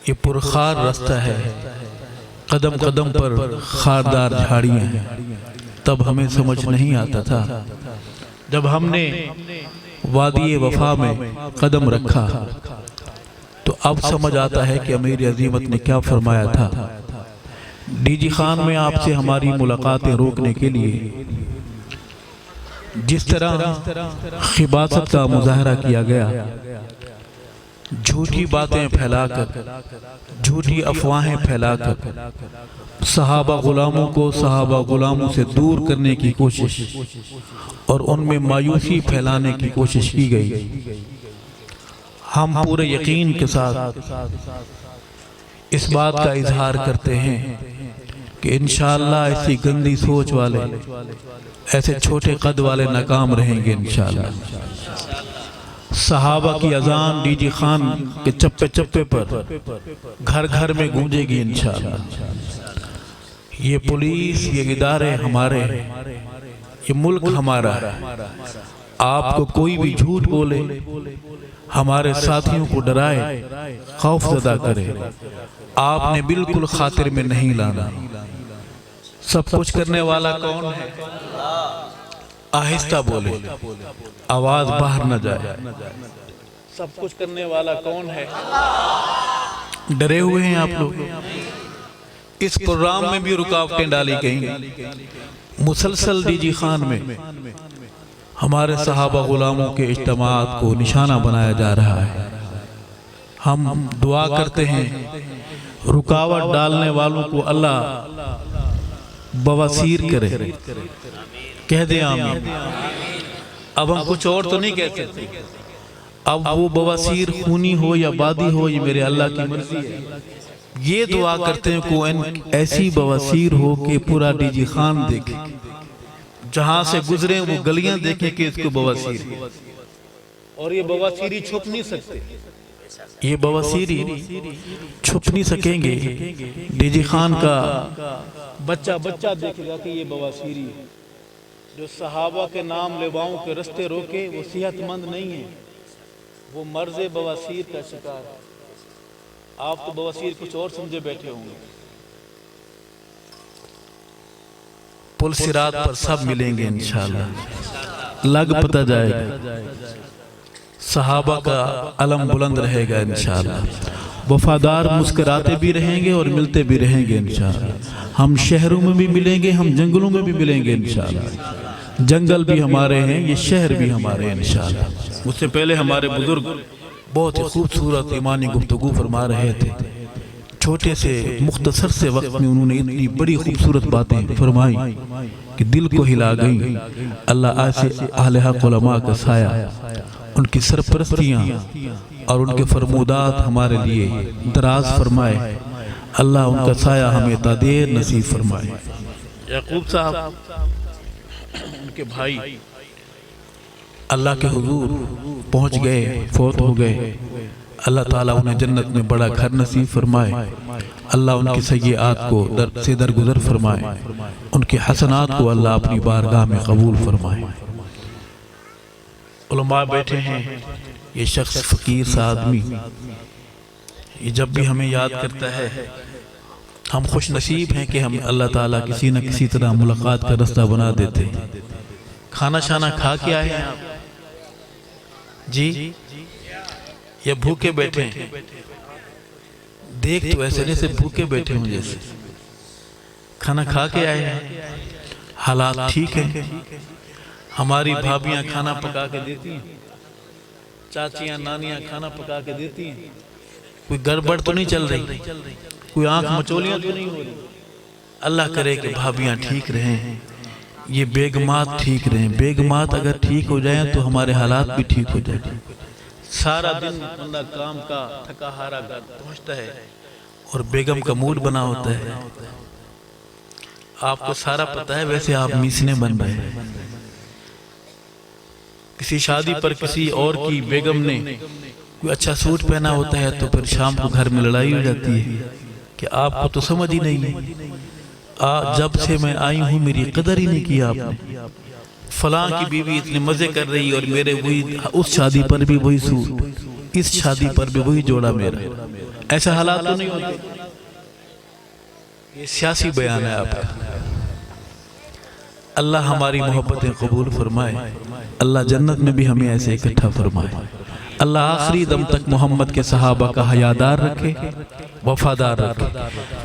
یہ پرخار راستہ ہے، قدم قدم پر خاردار جھاڑیاں ہیں۔ تب ہمیں سمجھ نہیں آتا تھا، جب ہم نے وادی وفا میں قدم رکھا تو اب سمجھ آتا ہے کہ امیر عظیمت نے کیا فرمایا تھا۔ ڈی جی خان میں آپ سے ہماری ملاقاتیں روکنے کے لیے جس طرح خباثت کا مظاہرہ کیا گیا، جھوٹی باتیں پھیلا کر، جھوٹی افواہیں پھیلا کر صحابہ غلاموں کو صحابہ غلاموں سے دور کرنے کی کوشش اور ان میں مایوسی پھیلانے کی کوشش کی گئی، ہم پورے یقین کے ساتھ اس بات کا اظہار کرتے ہیں کہ انشاءاللہ ایسی گندی سوچ والے، ایسے چھوٹے قد والے ناکام رہیں گے انشاءاللہ۔ صحابہ کی اذان ڈی جی خان کے چپے چپے پر گھر گھر میں گونجے گی انشاءاللہ۔ یہ پولیس، یہ ادارے ہمارے، یہ ملک ہمارا ہے۔ آپ کو کوئی بھی جھوٹ بولے، ہمارے ساتھیوں کو ڈرائے، خوف زدہ کرے، آپ نے بالکل خاطر میں نہیں لانا۔ سب کچھ کرنے والا کون ہے؟ آہستہ بولے، آواز باہر نہ جائے۔ سب کچھ کرنے والا کون ہے؟ ڈرے ہوئے ہیں آپ لوگ؟ اس پروگرام میں بھی رکاوٹیں ڈالی گئیں، مسلسل ڈی جی خان میں ہمارے صحابہ غلاموں کے اجتماعات کو نشانہ بنایا جا رہا ہے۔ ہم دعا کرتے ہیں رکاوٹ ڈالنے والوں کو اللہ بواسیر کرے۔ کہہ دیں آمین۔ اب ہم کچھ اور تو نہیں کہہ سکتے، اب وہ بواسیر خونی ہو یا بادی ہو، یہ میرے اللہ کی مرضی ہے۔ یہ دعا کرتے ہیں کہ ایسی بواسیر ہو کہ پورا ڈی جی خان دیکھے، جہاں سے گزریں وہ گلیاں دیکھیں کہ اس کو بواسیر ہے۔ اور یہ بواسیری چھپ نہیں سکتے، یہ بواسیری چھپ نہیں سکیں گے۔ ڈی جی خان کا بچہ دیکھے گا کہ یہ بواسیری ہے۔ جو صحابہ کے نام لیواؤں کے رستے روکے وہ صحت مند نہیں ہے، وہ مرض بواسیر کا شکار ہے۔ آپ تو بواسیر کچھ اور سمجھے بیٹھے ہوں گے۔ پل صراط پر سب ملیں گے انشاءاللہ، لگ پتہ جائے گا، صحابہ کا علم بلند رہے گا انشاءاللہ۔ وفادار مسکراتے بھی رہیں گے اور ملتے بھی رہیں گے انشاءاللہ۔ ہم شہروں میں بھی ملیں گے، ہم جنگلوں میں بھی ملیں گے انشاءاللہ۔ جنگل بھی ہمارے ہیں، یہ شہر بھی ہمارے ہیں انشاءاللہ۔ اس سے پہلے ہمارے بزرگ بہت ہی خوبصورت ایمانی گفتگو فرما رہے تھے، چھوٹے سے مختصر سے وقت میں انہوں نے اتنی بڑی خوبصورت باتیں فرمائی کہ دل کو ہلا گئیں۔ اللہ ایسے اہل حق علماء کا سایہ، ان کی سرپرستیاں اور ان کے فرمودات ہمارے لیے دراز فرمائے۔ اللہ ان کا سایہ ہمیں تا دیر نصیب فرمائے۔ یعقوب صاحب ان کے بھائی اللہ کے حضور پہنچ گئے، فوت ہو گئے۔ اللہ تعالیٰ انہیں جنت میں بڑا گھر نصیب فرمائے۔ اللہ ان کی سیئات کو سے درگزر فرمائے، ان کے حسنات کو اللہ اپنی بارگاہ میں قبول فرمائے۔ علماء بیٹھے ہیں، یہ شخص فقیر سا آدمی، یہ جب بھی ہمیں یاد کرتا ہے ہم خوش نصیب ہیں کہ ہم اللہ تعالیٰ کسی نہ کسی طرح ملاقات کا رستہ بنا دیتے ہیں۔ کھانا شانا کھا کے آئے ہیں آپ جی، یا بھوکے بیٹھے ہیں؟ دیکھ تو ایسے نہیں سے بھوکے بیٹھے ہوں جیسے۔ کھانا کھا کے آئے ہیں، حالات ٹھیک ہیں؟ ہماری بھابیاں کھانا پکا کے دیتی ہیں، چاچیاں نانیاں کھانا پکا کے دیتی ہیں، کوئی گڑبڑ تو نہیں چل رہی، کوئی آنکھ مچولیاں تو نہیں ہو رہی؟ اللہ کرے کہ بھابیاں ٹھیک رہیں، یہ بیگمات ٹھیک رہیں۔ بیگمات اگر ٹھیک ہو جائیں تو ہمارے حالات بھی ٹھیک ہو جائیں۔ سارا دن بندہ کام کا تھکا ہارا گھر پہنچتا ہے اور بیگم کا موڈ بنا ہوتا ہے۔ آپ کو سارا پتہ ہے، ویسے آپ میسنے بن رہے ہیں۔ کسی شادی پر کسی اور کی بیگم نے کوئی اچھا سوٹ پہنا ہوتا ہے تو پھر شام کو گھر میں لڑائی ہو جاتی ہے کہ آپ کو تو سمجھ ہی نہیں ہے، جب سے میں آئی ہوں میری قدر ہی نہیں کی آپ نے۔ فلاں کی بیوی اتنے مزے کر رہی اور میرے وہی، اس شادی پر بھی وہی سوٹ، اس شادی پر بھی وہی جوڑا میرا۔ ایسا حالات تو نہیں ہوتے؟ یہ سیاسی بیان ہے آپ کا۔ اللہ ہماری محبتیں قبول فرمائے، اللہ جنت میں بھی ہمیں ایسے اکٹھا فرمائے، اللہ آخری دم تک محمد کے صحابہ کا حیادار رکھے، وفادار رکھے،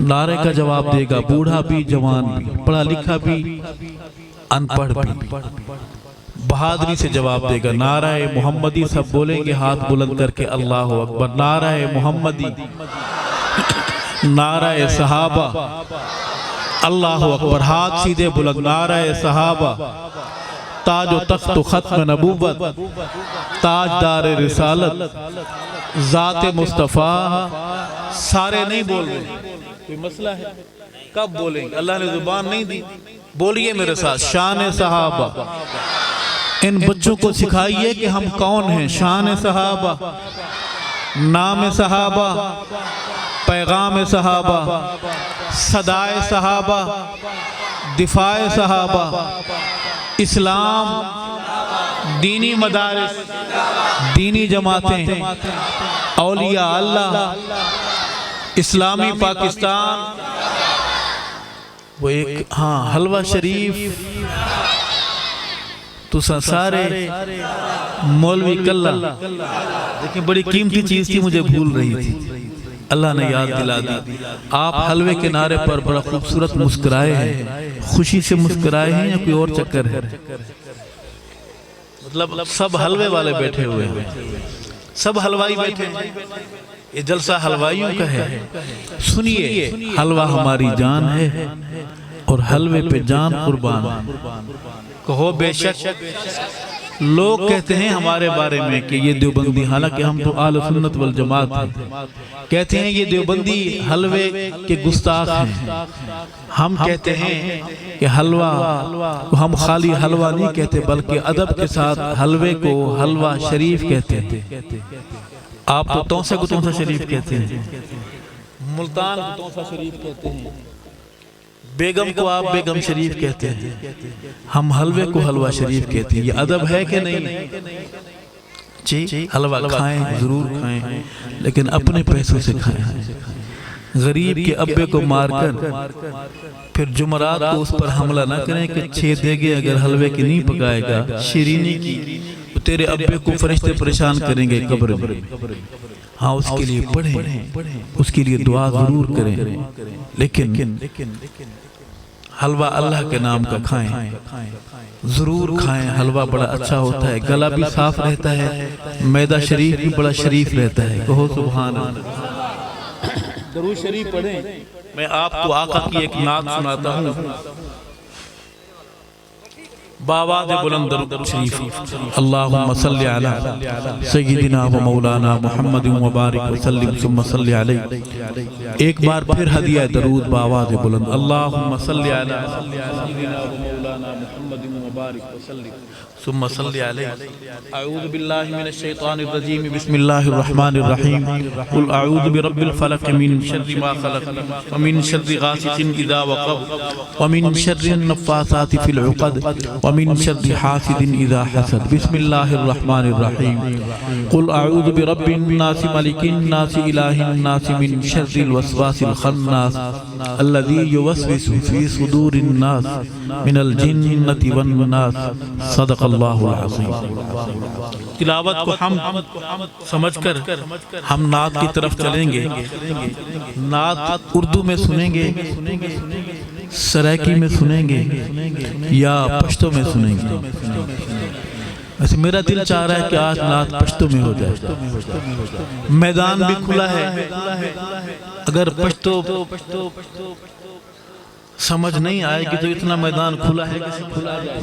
نعرے کا جواب دے گا بوڑھا بھی، جوان بھی، پڑھا لکھا بھی، ان پڑھ بھی، بہادری سے جواب دے گا۔ نعرہ محمدی سب بولیں گے ہاتھ بلند کر کے اللہ اکبر، نعرہ محمدی، نعرہ صحابہ، اللہ اکبر، ہاتھ سیدھے بلند، نعرہ صحابہ، تاج و تخت و ختم نبوت، تاجدار رسالت، ذات مصطفیٰ، سارے نہیں بول رہے، کوئی مسئلہ ہے؟ کب بولیں گے؟ اللہ نے زبان نہیں دی، بولیے میرے ساتھ، شان صحابہ۔ ان بچوں کو سکھائیے کہ ہم کون ہیں۔ شان صحابہ، نام صحابہ، پیغام صحابہ، صدائے صحابہ، دفاع صحابہ، اسلام، دینی مدارس، دینی جماعتیں، اولیاء اللہ، اسلامی پاکستان، وہ ایک حلوہ شریف تو سارے مولوی کلہ، دیکھیں بڑی قیمتی چیز تھی، مجھے بھول رہی تھی، اللہ نے یاد دلا دی۔ آپ حلوے کے نعرے پر بڑا خوبصورت مسکرائے ہیں، خوشی سے مسکرائے ہیں یا کوئی اور چکر ہے؟ مطلب سب حلوے والے بیٹھے ہوئے ہیں، سب حلوائی بیٹھے ہیں، یہ جلسہ حلوائیوں کا ہے۔ سنیے، حلوہ ہماری جان ہے اور حلوے پہ جان قربان۔ کہو بے شک، لوگ کہتے ہیں ہمارے بارے میں کہ یہ دیوبندی، حالانکہ ہم تو اہل سنت والجماعت ہیں، کہتے ہیں یہ دیوبندی حلوے کے گستاخ ہیں۔ ہم کہتے ہیں کہ حلوہ، ہم خالی حلوہ نہیں کہتے بلکہ ادب کے ساتھ حلوے کو حلوہ شریف کہتے ہیں۔ آپ تو تونسے کو تونسا شریف کہتے ہیں، ملتان کو تونسا شریف کہتے ہیں، بیگم کو آپ بیگم شریف کہتے ہیں، ہم حلوے کو حلوہ شریف کہتے ہیں۔ یہ ادب ہے کہ نہیں؟ جی، حلوہ کھائیں، ضرور کھائیں، لیکن اپنے پیسوں سے کھائیں۔ غریب کے ابے کو مار کر پھر جمعرات کو اس پر حملہ نہ کریں کہ 6 دیگے اگر حلوے کی نہیں پکائے گا شیرینی کی تو تیرے ابے کو فرشتے پریشان کریں گے قبر میں۔ ہاں، اس کے لیے پڑھیں، اس کے لیے دعا ضرور کریں، لیکن حلوہ اللہ کے نام کا کھائیں، ضرور کھائیں۔ حلوہ بڑا اچھا ہوتا ہے، گلا بھی صاف رہتا ہے، معدہ شریف بھی بڑا شریف رہتا ہے۔ کہو سبحان اللہ۔ درود شریف پڑھیں۔ میں آپ کو آقا کی ایک نعت سناتا ہوں، بآواز بلند درود شریف۔ اللہم صلی علی سیدنا و مولانا محمد مبارک وسلم ثم صلی علیہ۔ ایک بار پھر ہدیہ درود بآواز بلند، اللہم صلی علی سیدنا و مولانا محمد مبارک وسلم ثم صلی علیہ۔ اعوذ باللہ من الشیطان الرجیم، بسم اللہ الرحمن الرحیم۔ قل اعوذ برب الفلق من شر ما خلق ومن شر غاسق اذا وقب ومن شر النفاثات في العقد ومن شر حاسد اذا حسد۔ بسم اللہ الرحمن الرحیم۔ قل اعوذ برب الناس ملک الناس الہ الناس من شر الوسواس الخناس الذي يوسوس في صدور الناس من الجنة والناس۔ صدق اللہ العظیم۔ تلاوت کو ہم سمجھ کر ہم نعت کی طرف چلیں گے۔ نعت اردو میں سنیں گے، سرائکی میں سنیں گے یا پشتو میں سنیں گے؟ ویسے میرا دل چاہ رہا ہے کہ آج نعت پشتو میں ہو جائے، میدان بھی کھلا ہے۔ اگر پشتو سمجھ نہیں آئے گی تو اتنا میدان کھلا ہے کہ کھلا جائے۔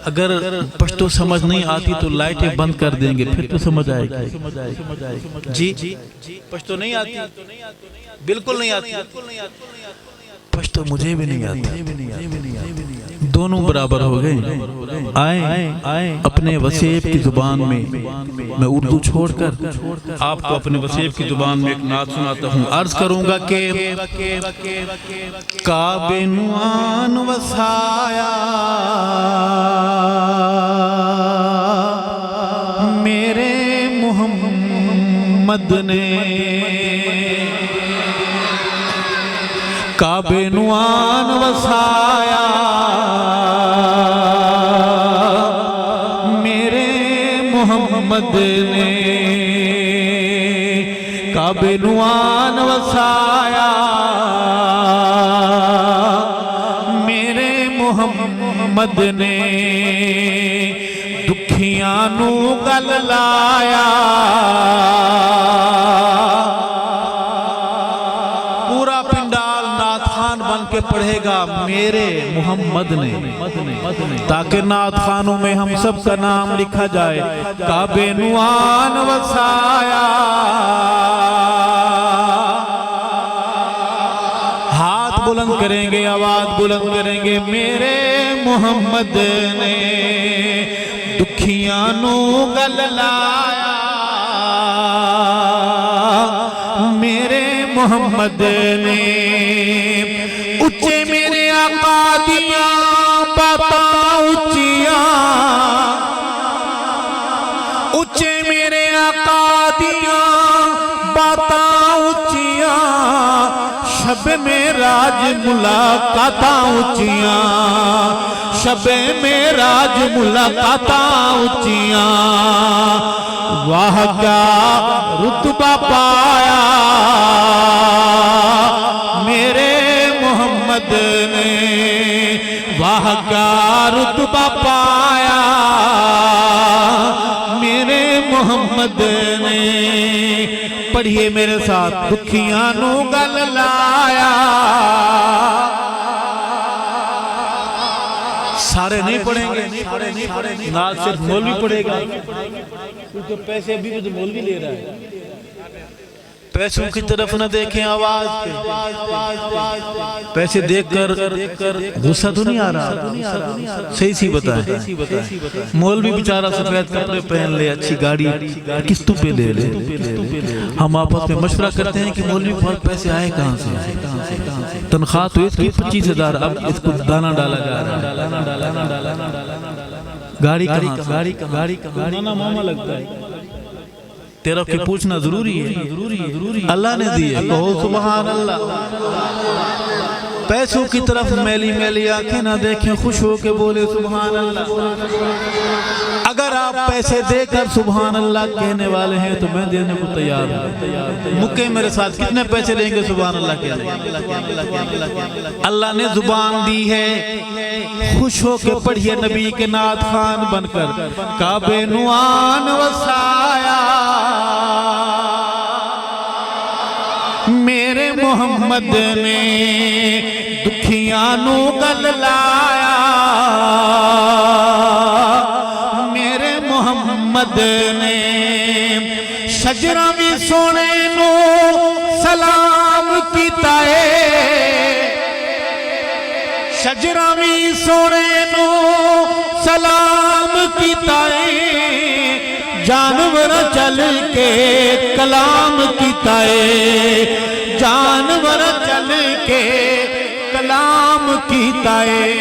اگر پشتو سمجھ نہیں آتی تو لائٹیں بند کر دیں گے، پھر تو سمجھ آئے گی۔ جی، پشتو نہیں آتی، بالکل نہیں آتی۔ پشتو مجھے بھی نہیں آتی، دونوں برابر ہو گئے۔ آئیں اپنے وسیب کی زبان میں اردو چھوڑ کر آپ کو اپنے وسیب کی زبان میں ایک نعت سناتا ہوں۔ عرض کروں گا کہ کعبے نوان وسایا میرے محمد نے، کعبے نوان وسایا میرے محمد نے کعبے نوان وسایا میرے محمد نے دکھیاں نو گل لایا پورا پنڈال نعت خان بن کے پڑھے گا میرے محمد نے تاکہ نعت خانوں میں ہم سب کا نام لکھا جائے کعبے نوان وسایا ہاتھ بلند کریں گے آواز بلند کریں گے میرے محمد نے دکھیاں نو گل لایا میرے محمد نے اچھے میرے آقا دیاں باتاں اچھیاں اچھے میرے آقا دیاں باتاں اچھیاں شب معراج ملاقاتاں اچھیاں شب معراج ملاقاتاں اچھیاں واہ کیا رتبہ پایا میرے محمد نے واہ کیا رتبہ پایا میرے محمد نے پڑھیے میرے ساتھ دکھیاں نو گل لایا سارے نہیں پڑھیں گے نعت صرف مولوی پڑھے گا کیونکہ پیسے ابھی تو مولوی لے رہا ہے پیسوں کی طرف نہ دیکھیں آواز پہ پیسے دیکھ کر غصہ تو نہیں آ رہا صحیح سی بتائیں مولوی بیچارہ سفید کپڑے پہن لے اچھی گاڑی قسطوں پہ لے لے ہم آپس میں مشورہ کرتے ہیں کہ مولوی بہت پیسے آئے کہاں سے تنخواہ تو اس کی 25,000 اب اس کو دانہ ڈالا جا رہا ہے گاڑی کہاں نانا ماما لگتا ہے تیرا کہ پوچھنا ضروری ہے اللہ نے دیے کہو سبحان اللہ پیسوں کی طرف میلی میلی آنکھیں نہ دیکھیں خوش ہو کے بولے سبحان اللہ اگر آپ پیسے دے کر سبحان اللہ کہنے والے ہیں تو میں دینے کو تیار ہوں مکے میرے ساتھ کتنے پیسے لیں گے سبحان اللہ کہنے اللہ نے زبان دی ہے خوش ہو کے پڑھیے نبی کے نعت خان بن کر کعبے نوان وسایا میرے محمد نے دکھیاں نو گل لایا میرے محمد نے شجرہ بھی سونے نو سلام کیتا ہے شجرہ بھی سونے نو سلام کیتا ہے جانور چل کے کلام کیتا ہے جانور چل کے کلام کیتا ہے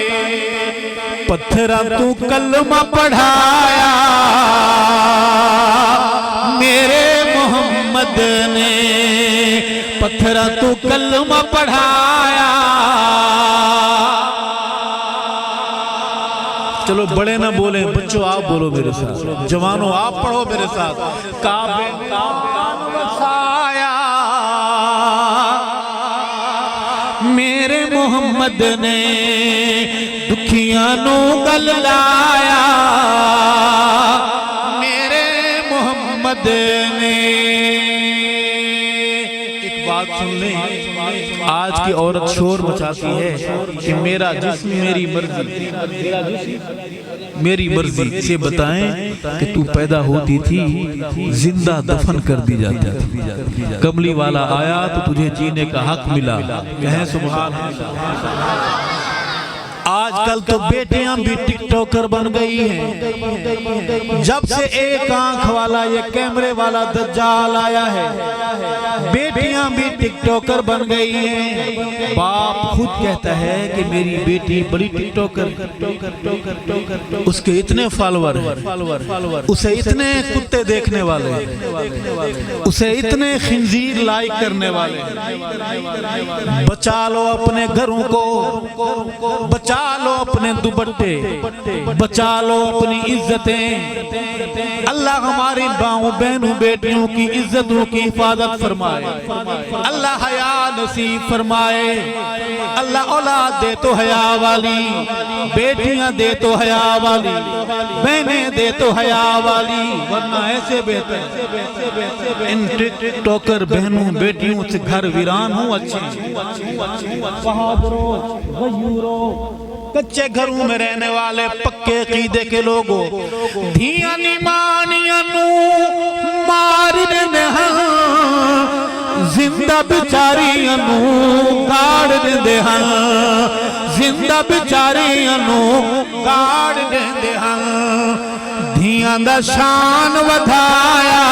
پتھراں تو کلمہ پڑھایا میرے محمد نے پتھراں تو کلمہ پڑھایا چلو بڑے نہ بولیں بچوں آپ بولو میرے ساتھ جوانوں آپ پڑھو میرے ساتھ کعبے نوان وسایا میرے محمد نے دکھیاں نو گل لایا میرے محمد نے ایک بات سن لیں آج کی عورت شور مچاتی ہے کہ میرا جسم میری مرضی میری مرضی سے بتائیں کہ تو پیدا ہوتی تھی زندہ دفن کر دی جاتی تھی کملی والا آیا تو تجھے جینے کا حق ملا کہیں سبحان اللہ آج کل تو بیٹیاں بھی ٹک ٹاکر بن گئی ہیں. جب سے ایک آنکھ والا یہ کیمرے والا دجال آیا ہے بیٹیاں بھی ٹک ٹاکر بن گئی ہیں. باپ خود کہتا ہے کہ میری بیٹی بڑی ٹک ٹاکر, اس کے اتنے فالوور ہیں, اسے اتنے کتے دیکھنے والے, اسے اتنے خنزیر لائک کرنے والے. بچا لو اپنے گھروں کو, بچا لو اپنے دوپٹے, بچا لو اپنی عزتیں. اللہ ہماری باؤں بہنوں بیٹیوں کی عزتوں کی حفاظت فرمائے. اللہ حیا نصیب فرمائے. اللہ اولاد دے تو حیا والی, بیٹیاں دے تو حیا والی, بہنیں دے تو حیا والی, ورنہ ایسے بہتر ان ٹک ٹاکر بہنوں بیٹیوں سے گھر ویران ہوں. اچھے بہادروں, غیوروں, کچے گھروں میں رہنے والے پکے عقیدے کے لوگوں, دھیاں نیمانیاں نو مار دے ہاں, زندہ بچاریاں نو گاڑ دے ہاں, زندہ بچاریاں نو گاڑ دے ہاں. دھیاں دا شان ودھایا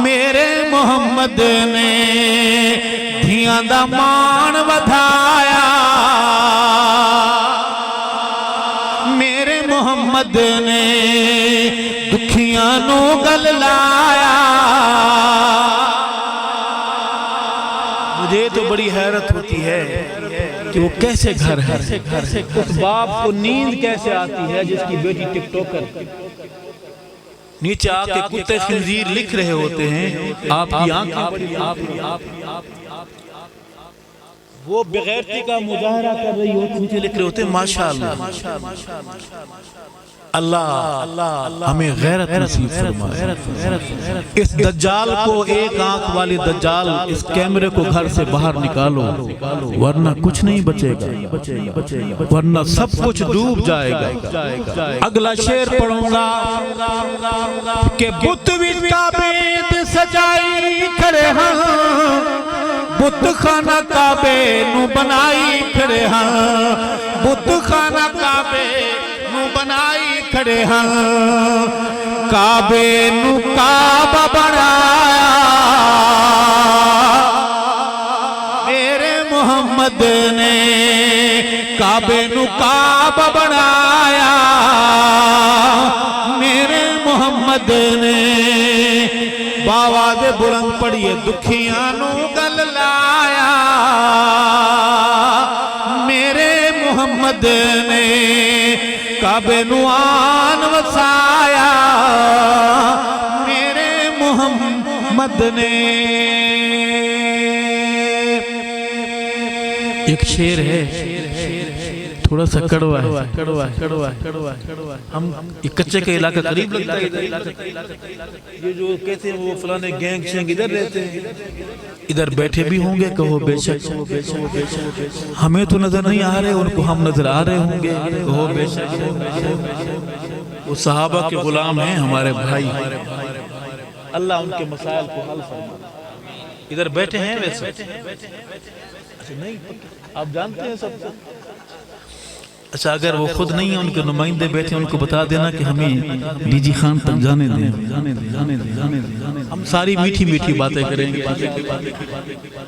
میرے محمد نے, دھیاں دا مان ودھایا میرے محمد نے, دکھیاں نو گل لایا. مجھے تو بڑی حیرت ہوتی ہے کہ وہ کیسے گھر ہے, اس باپ کو نیند کیسے آتی ہے جس کی بیٹی ٹک ٹاکر. نیچے آ کے کتے خنزیر لکھ رہے ہوتے ہیں, آپ کی آنکھیں بڑی, وہ بغیرتی کا مظاہرہ کر رہی ہوتی نیچے لکھ رہے ہوتے ہیں ماشاءاللہ. اللہ ہمیں غیرت نصیب فرمائے. اس دجال کو, ایک آنکھ والی دجال, اس کیمرے کو گھر سے باہر نکالو ورنہ کچھ نہیں بچے گا, ورنہ سب کچھ ڈوب جائے گا. اگلا شعر پڑھوں گا کہ بت وچ کعبے تے سجائی کھڑے ہاں, بت خانہ کعبے نو بنائی کھڑے ہاں, بت خانہ کعبے نو بنائی کھڑے ہاں. کعبے نو کعبہ بنایا میرے محمد نے, کعبے نو کعبہ بنایا میرے محمد نے. باواز بلند پڑھیے, دکھیاں نو گل لایا میرے محمد نے, کعبے نو آن وسایا میرے محمد نے. ایک شعر ہے تھوڑا سا کڑوا ہے, ہم یہ کچے کے علاقہ قریب لگتا ہے, یہ جو کہتے ہیں وہ فلانے گینگ شینگ ادھر رہتے ہیں, ادھر بیٹھے بھی ہوں گے, کہو بے شک. ہمیں تو نظر نہیں آ رہے, ان کو ہم نظر آ رہے ہوں گے, کہو بے شک. وہ صحابہ کے غلام ہیں ہمارے بھائی, اللہ ان کے مسائل کو حل فرمائے. ادھر بیٹھے ہیں ویسے نہیں, آپ جانتے ہیں سب سے. اچھا اگر وہ خود نہیں ہیں, ان کے نمائندے بیٹھے, ان کو بتا دینا کہ ہمیں ڈی جی خان تک جانے دیں, ہم ساری میٹھی میٹھی باتیں کریں گے.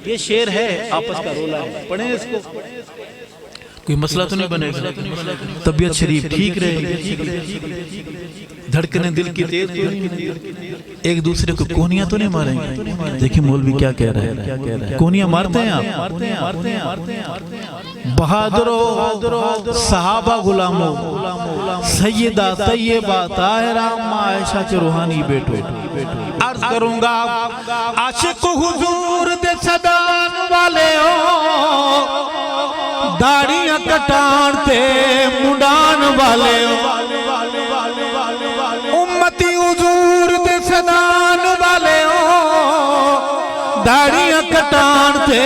یہ شعر ہے, آپس کا رولا ہے, پڑھیں اس کو, کوئی مسئلہ تو نہیں بنے گا, طبیعت شریف ٹھیک رہے گی, دھڑکنیں دل کی تیز تو نہیں, ایک دوسرے کو کونیاں تو نہیں ماریں گے. دیکھیں مولوی کیا کہہ رہے ہیں, کونیاں مارتے ہیں آپ. بہادروں, صحابہ غلاموں, سیدہ طیبہ طاہرہ عائشہ کے روحانی بیٹو, عرض کروں گا عاشق حضور دے صدان والے ہو, داڑیاں کٹان تے مڈان والے ہو, امتی حضور دے صدان والے ہو, داڑیاں کٹان تے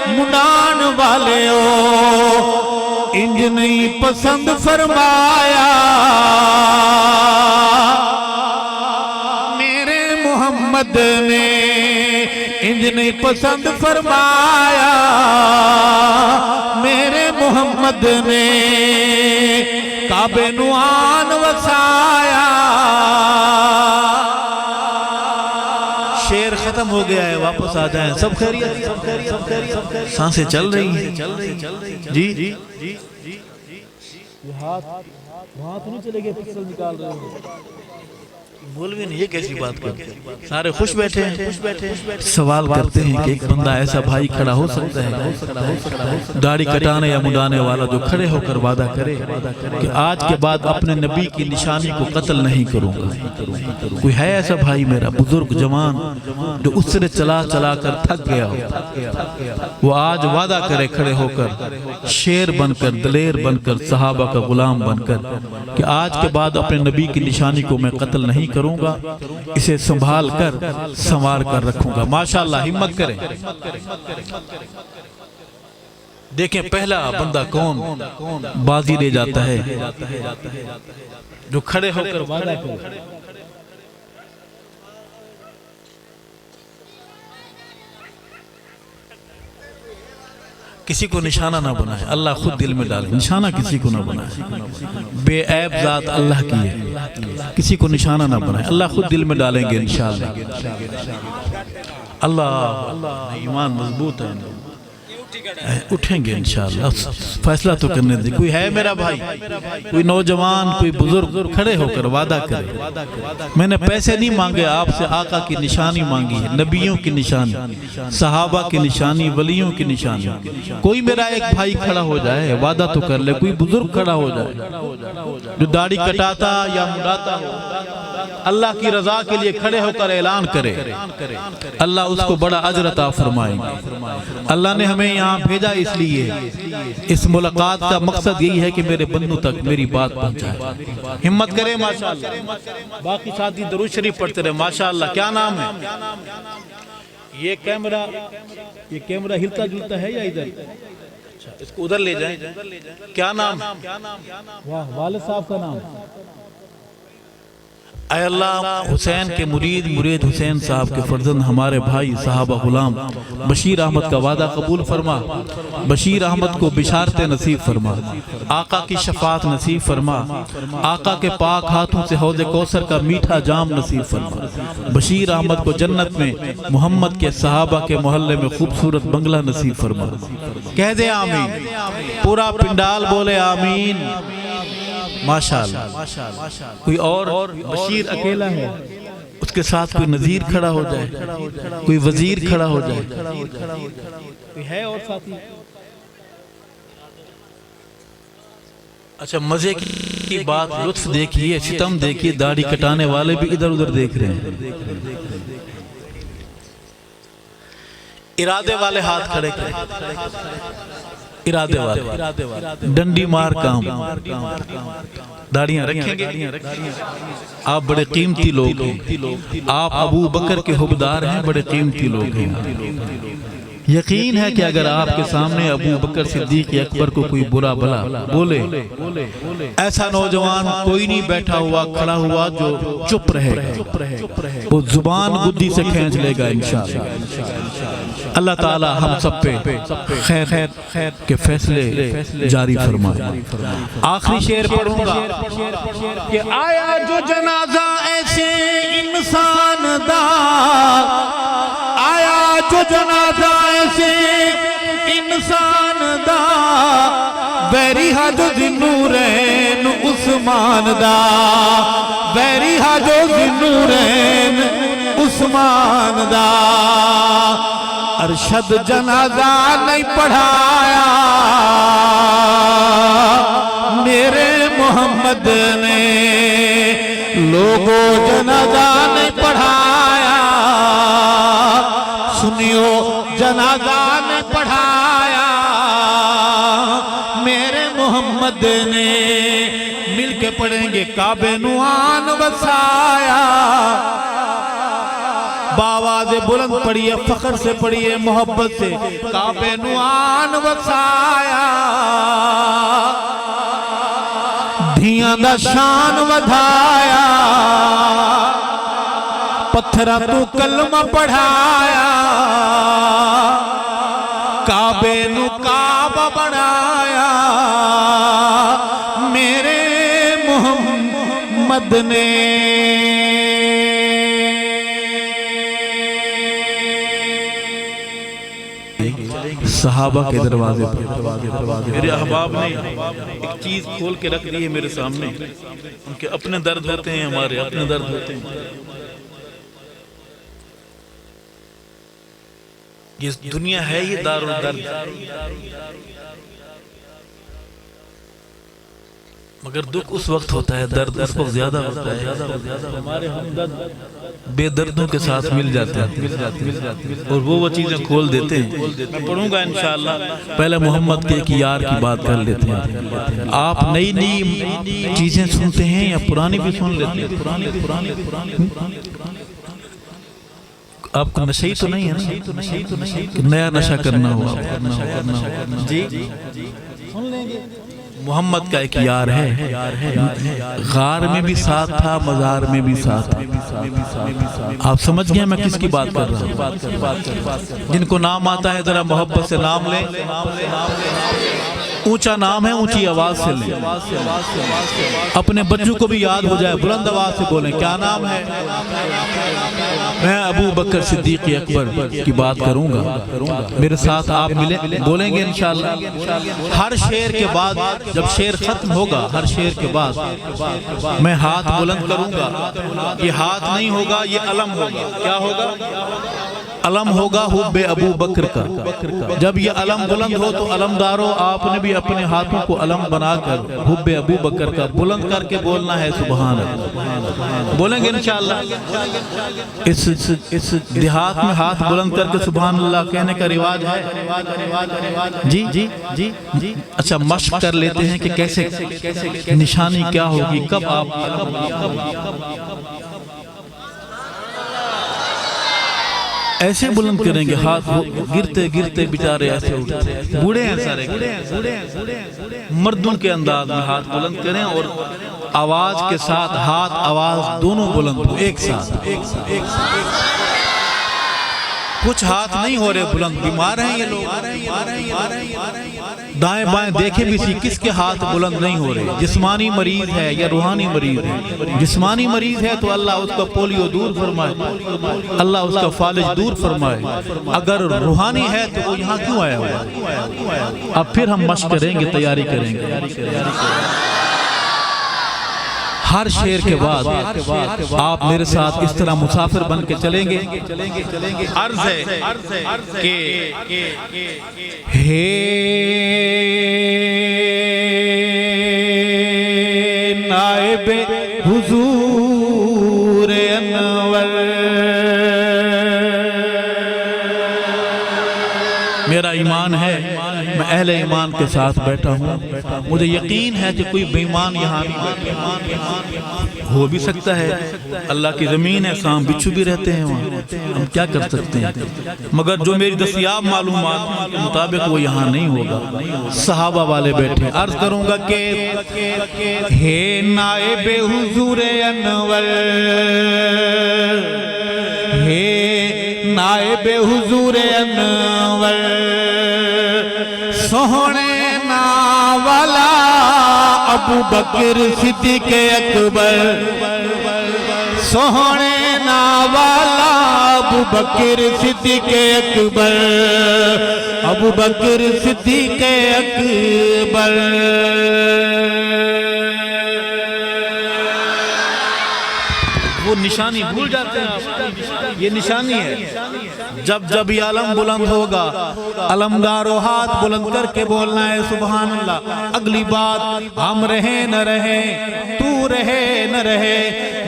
مڈان والے ہو. انج نہیں پسند فرمایا میرے محمد محمد نے انج نہیں پسند فرمایا، میرے محمد نے کعبے نو آن وسایا۔ شعر ختم ہو گیا ہے، واپس آ جائیں۔ سب خیریت؟ سانسیں چل رہی ہیں جی؟ ہاتھ نہیں چلے گئے، پکسل نکال رہے ہو، بول بھی نہیں، یہ کیسی بات کرتے ہیں؟ سارے خوش بیٹھے ہیں، سوال کرتے ہیں کہ ایک بندہ ایسا بھائی کھڑا ہو سکتا ہے داڑھی کٹانے یا مڈانے والا جو کھڑے ہو کر وعدہ کرے کہ آج کے بعد اپنے نبی کی نشانی کو قتل نہیں کروں گا؟ کوئی ہے ایسا بھائی میرا بزرگ جوان جو اس سے چلا چلا کر تھک گیا ہو، وہ آج وعدہ کرے کھڑے ہو کر، شیر بن کر، دلیر بن کر، صحابہ کا غلام بن کر کہ آج کے بعد اپنے نبی کی نشانی کو میں قتل نہیں کروں گا، اسے سنبھال کر سنوار کر رکھوں گا؟ ماشاءاللہ، ہمت کریں۔ دیکھیں پہلا بندہ کون بازی لے جاتا ہے؟ جو کھڑے ہو کر وعدہ کرے۔ کسی کو نشانہ نہ بنائے، اللہ خود دل میں ڈالے، نشانہ کسی کو نہ بنائے۔ بے عیب ذات اللہ کی ہے، کسی کو نشانہ نہ بنائے، اللہ خود دل میں ڈالیں گے انشاءاللہ۔ اللہ ایمان مضبوط ہے، اٹھیں گے انشاءاللہ، فیصلہ تو کرنے دیں۔ کوئی ہے میرا بھائی، کوئی نوجوان، کوئی بزرگ کھڑے ہو کر وعدہ کرے، میں نے پیسے نہیں مانگے آپ سے، آقا کی نشانی مانگی ہے، نبیوں کی نشانی، صحابہ کی نشانی، ولیوں کی نشانی۔ کوئی میرا ایک بھائی کھڑا ہو جائے، وعدہ تو کر لے، کوئی بزرگ کھڑا ہو جائے جو داڑھی کٹاتا یا مڈاتا ہو، اللہ کی رضا کے لیے کھڑے ہو کر اعلان کرے، اللہ اس کو بڑا اجر عطا فرمائے گا۔ اللہ نے ہمیں یہاں بھیجا اس لیے، اس ملاقات کا مقصد یہی ہے کہ میرے بندوں تک میری بات پہنچائے۔ ہمت کرے ماشاءاللہ، باقی ساتھی درود شریف پڑھتے رہے ماشاءاللہ۔ کیا نام ہے؟ یہ کیمرہ ہلتا جلتا ہے یا ادھر؟ اس کو ادھر لے جائیں۔ کیا نام؟ واہ، والد صاحب کا نام؟ اے اللہ، حسین کے مرید حسین صاحب کے فرزند ہمارے بھائی صحابہ غلام بشیر احمد کا وعدہ قبول فرما، بشیر احمد کو بشارت نصیب فرما، آقا کی شفاعت نصیب فرما، آقا کے پاک ہاتھوں سے حوض کوثر کا میٹھا جام نصیب فرما، بشیر احمد کو جنت میں محمد کے صحابہ کے محلے میں خوبصورت بنگلہ نصیب فرما۔ کہہ دے آمین، پورا پنڈال بولے آمین۔ ماشاءاللہ۔ کوئی اور بشیر اکیلا ہے، اس کے ساتھ کوئی نذیر کھڑا ہو جائے، کوئی وزیر کھڑا ہو جائے، کوئی ہے اور ساتھی؟ اچھا، مزے کی بات، لطف دیکھیے، ستم دیکھیے، داڑھی کٹانے والے بھی ادھر ادھر دیکھ رہے ہیں۔ ارادے والے ہاتھ کھڑے کریں، ارادے والے، ڈنڈی مار کام، داڑیاں رکھیں گے۔ آپ بڑے قیمتی لوگ ہیں، آپ ابو بکر کے حبدار ہیں، بڑے قیمتی لوگ ہیں۔ یقین ہے کہ اگر آپ کے سامنے ابو بکر صدیق اکبر کو کوئی برا بلا بولے، ایسا نوجوان کوئی نہیں بیٹھا ہوا کھڑا ہوا جو چپ رہے گا، وہ زبان گدی سے کھینچ لے گا انشاءاللہ۔ اللہ تعالی ہم سب پہ خیر کے فیصلے جاری فرمائے۔ آخری شعر پڑھوں گا کہ آیا جو جنازہ ایسے انسان دا، آیا جو جنازہ ایسے انسان دا، بیری حج ذنورین عثمان دا، بیری حج ذنورین عثمان دا۔ ارشد جنازہ نہیں پڑھایا میرے محمد نے، لوگوں جنازہ نہیں پڑھایا، سنیو جنازہ نہیں پڑھایا میرے محمد نے۔ مل کے پڑھیں گے، کعبے نو آن وسایا، باواز بلند پڑھیے، فخر سے پڑھیے، محبت سے، کعبے نو آن وسایا، دھیاں دا شان ودھایا، پتھرا تو کلمہ پڑھایا کعبے نو کعبہ بنایا میرے محمد نے صحابہ کے دروازے پر میرے احباب نے ایک چیز کھول کے رکھ دی ہے میرے سامنے ان کے اپنے درد ہوتے ہیں ہمارے اپنے درد ہوتے ہیں یہ دنیا ہے یہ دار الدرد مگر دکھ اس وقت ہوتا ہے درد اس وقت زیادہ ہوتا ہے ہمارے ہمدرد بے دردوں کے ساتھ مل جاتے ہیں اور وہ چیزیں کھول دیتے ہیں میں پڑھوں گا انشاءاللہ پہلے محمد کے ایک یار کی بات کر لیتے ہیں آپ نئی نئی چیزیں سنتے ہیں یا پرانی بھی سن لیتے ہیں آپ کو نشہ ہی تو نہیں ہے نا نیا نشہ کرنا ہوا جی سن لیں گے محمد کا ایک یار ہے غار میں بھی ساتھ تھا مزار میں بھی ساتھ تھا آپ سمجھ گئے میں کس کی بات کر رہا ہوں جن کو نام آتا ہے ذرا محبت سے نام لیں اونچا نام ہے اونچی آواز سے لیں اپنے بچوں کو بھی یاد ہو جائے بلند آواز سے بولیں کیا نام ہے میں ابو بکر صدیق اکبر کی بات کروں گا میرے ساتھ آپ بولیں گے انشاءاللہ ہر شعر کے بعد جب شعر ختم ہوگا ہر شعر کے بعد میں ہاتھ بلند کروں گا یہ ہاتھ نہیں ہوگا یہ علم ہوگا کیا ہوگا علم ہوگا حب ابو بکر کا جب یہ علم بلند ہو تو علمداروں آپ نے بھی اپنے ہاتھوں کو علم بنا کر حب ابو بکر کا بلند کر کے بولنا ہے سبحان اللہ بولیں گے انشاءاللہ اس دیہات میں ہاتھ بلند کر کے سبحان اللہ کہنے کا رواج ہے جی جی جی جی اچھا مشق کر لیتے ہیں کہ کیسے نشانی کیا ہوگی کب آپ ایسے بلند کریں گے ہاتھ گرتے گرتے بیچارے ایسے اٹھتے بوڑھے ہیں سارے مردوں کے انداز میں ہاتھ بلند کریں اور آواز کے ساتھ ہاتھ آواز دونوں بلند ہو ایک ساتھ کچھ ہاتھ نہیں ہو رہے بلند بیمار ہیں یہ لوگ دائیں بائیں دیکھے بھی سی کس کے ہاتھ بلند نہیں ہو رہے جسمانی مریض ہے یا روحانی مریض ہے جسمانی مریض ہے تو اللہ اس کا پولیو دور فرمائے اللہ اس کا فالج دور فرمائے اگر روحانی ہے تو وہ یہاں کیوں آیا ہوا اب پھر ہم مشق کریں گے تیاری کریں گے ہر شعر کے بعد آپ میرے ساتھ اس طرح مسافر بن کے چلیں گے عرض ہے کہ ہے نائب حضور انور میرا ایمان ہے میں اہل ایمان کے ساتھ بیٹھا ہوں مجھے یقین ہے کہ کوئی بے ایمان یہاں ہو بھی سکتا ہے اللہ کی زمین ہے سام بچھو بھی رہتے ہیں وہاں ہم کیا کر سکتے ہیں مگر جو میری دستیاب معلومات کے مطابق وہ یہاں نہیں ہوگا صحابہ والے بیٹھے عرض کروں گا کہ ہے نائب حضور انور ہے نائب حضور انور سوہنے ناوالا ابو بکر صدیق اکبر سوہنے ناوالا ابو بکر صدیق اکبر ابو بکر صدیق اکبر وہ نشانی بھول جاتے ہیں یہ نشانی ہے جب جب یہ علم بلند ہوگا علمدارو ہاتھ بلند کر کے بولنا ہے سبحان اللہ اگلی بات ہم رہیں نہ رہیں تو رہے نہ رہے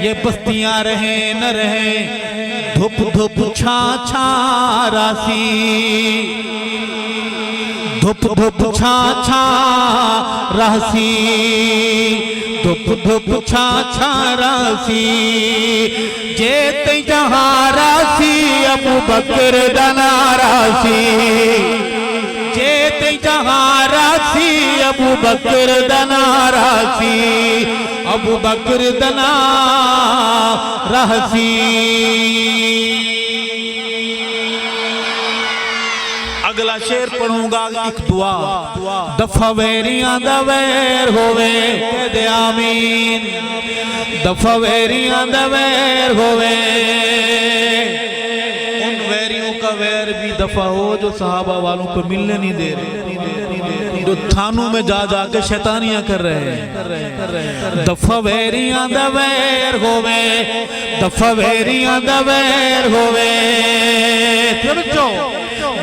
یہ بستیاں رہیں نہ رہیں دھپ دھپ چھاں چھاں راسی دھپ دھپ چھاں چھاں راسی دھپ دھپ چھاں چھاں راسی جیت جہاں راسی ابو بکر دنا راسی جیت جہاں راسی ابو بکر دنا راسی ابو بکر دنا رہسی اگلا شعر پڑھوں گا ایک دعا دفع ویریاں دا ویر ہوئے کہہ دے آمین دفع ویریاں دا ویر ہوئے ان ویریوں کا ویر بھی دفع ہو جو صحابہ والوں کو ملنے نہیں دے رہے جو تھانوں میں جا جا کے شیطانیاں کر رہے ہیں دفع ویریاں دا ویر ہوئے دفع ویریاں دا ویر ہوئے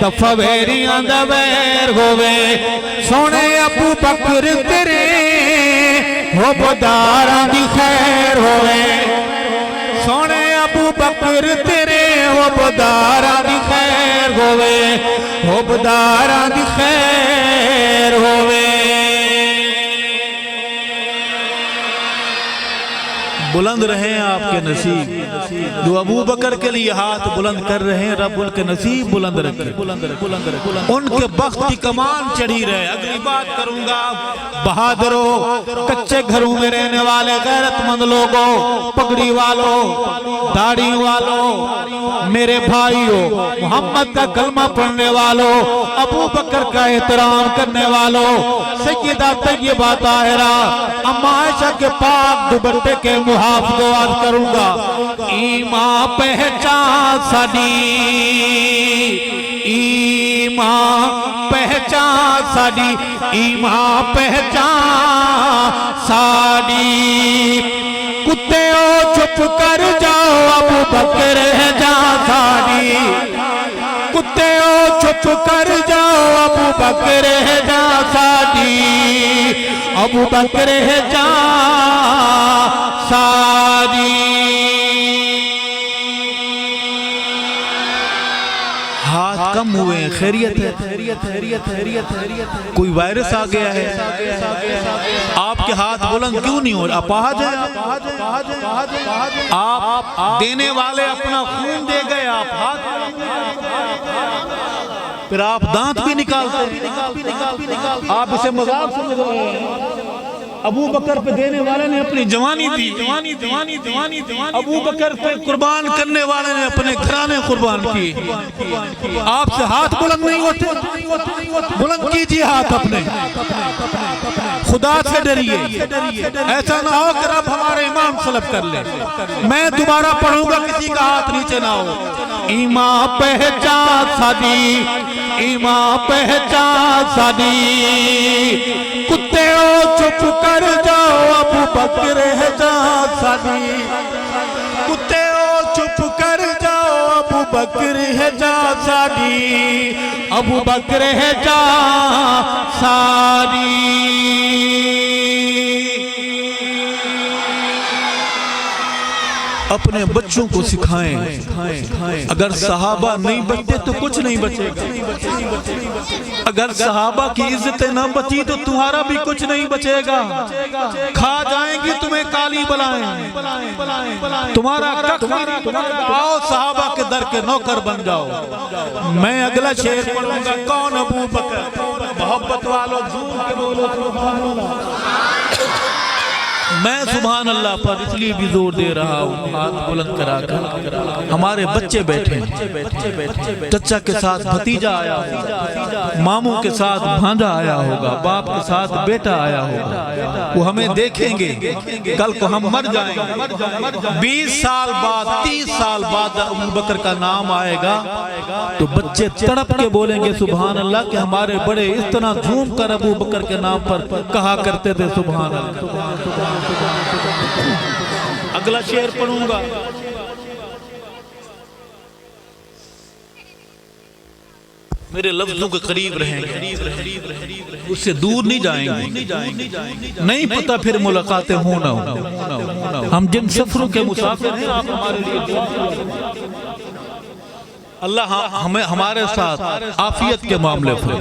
دفع ویریاں دا ویر ہوئے سونے ابو بکر تیرے ہو بداراں دی خیر ہوئے سونے ابو بکر تیرے ہو بداراں دی خیر ہوئے ہو بداراں دی خیر ہوئے بلند رہیں آپ کے نصیب جو ابو بکر کے لیے ہاتھ بلند کر رہے ہیں رب ان کے نصیب بلند رکھے ان کے بخت کی کمان چڑھی رہے اگلی بات کروں گا بہادروں کچے گھروں میں رہنے والے غیرت مند لوگوں پگڑی والوں داڑھی والوں میرے بھائیوں محمد کا کلمہ پڑھنے والوں ابو بکر کا احترام کرنے والوں سیدہ طیبہ طاہرہ اما عائشہ کے پاک دوپٹے کے محافظ کروں گا ایمان پہچان ساڈی ایمان پہچان ساڈی ایمان پہچان ساڈی کتےوں چپ کر جاؤ ابو بکر ہے جان ساڈی کتےوں چپ کر جاؤ ابو بکر ہے جان ساڈی ابو بکر ہے جان ساڈی ہاتھ کم ہوئے ہیں خیریت ہے کوئی وائرس آ گیا ہے آپ کے ہاتھ بلند کیوں نہیں ہو رہا اپاہج ہے آپ دینے والے اپنا خون دے گئے آپ ہاتھ پھر آپ دانت بھی نکالتے آپ اسے مذاق سمجھ رہے ہیں ابو بکر پہ دینے والے نے اپنی جوانی دی ابو بکر پہ قربان کرنے والے نے اپنے گھرانے قربان کی آپ سے ہاتھ بلند نہیں ہوتے بلند کیجئے ہاتھ اپنے خدا سے ڈریے ایسا نہ ہو کہ رب ہمارے ایمان سلب کر لے میں دوبارہ پڑھوں گا کسی کا ہاتھ نیچے نہ ہو ایمان پہچان ساڈی ایمان پہچان ساڈی کتےوں چپ کر جاؤ ابو بکر ہے جان ساڈی کتےوں چپ کر جاؤ ابو بکر ہے جان ساڈی ابو بکر ہے جان ساڈی اپنے بچوں کو سکھائیں اگر صحابہ نہیں بچتے تو کچھ نہیں بچے گا اگر صحابہ کی عزتیں نہ بچی تو تمہارا بھی کچھ نہیں بچے گا کھا جائیں گی تمہیں کالی بلائیں تمہارا آؤ صحابہ کے در کے نوکر بن جاؤ میں اگلا شعر پڑھوں گا کون ابو بکر محبت والوں زور کے بولو سبحان اللہ میں سبحان اللہ پر اس لیے بھی زور دے رہا ہوں ہاتھ بلند کرا کر ہمارے بچے بیٹھے چچا کے ساتھ بھتیجا آیا ہوگا ماموں کے ساتھ بھانجا آیا ہوگا باپ کے ساتھ بیٹا آیا ہوگا وہ ہمیں دیکھیں گے کل کو ہم مر جائیں گے 20 سال بعد 30 سال بعد ابو بکر کا نام آئے گا تو بچے تڑپ کے بولیں گے سبحان اللہ کہ ہمارے بڑے اس طرح جھوم کر ابو بکر کے نام پر کہا کرتے تھے سبحان اللہ اگلا شعر پڑھوں گا میرے لفظوں کے قریب رہیں گے اس سے دور نہیں جائیں گے نہیں پتہ پھر ملاقاتیں ہوں نہ ہوں ہم جن سفروں کے مسافر ہیں آپ ہمارے لیے اللہ ہمارے ساتھ عافیت کے معاملے پر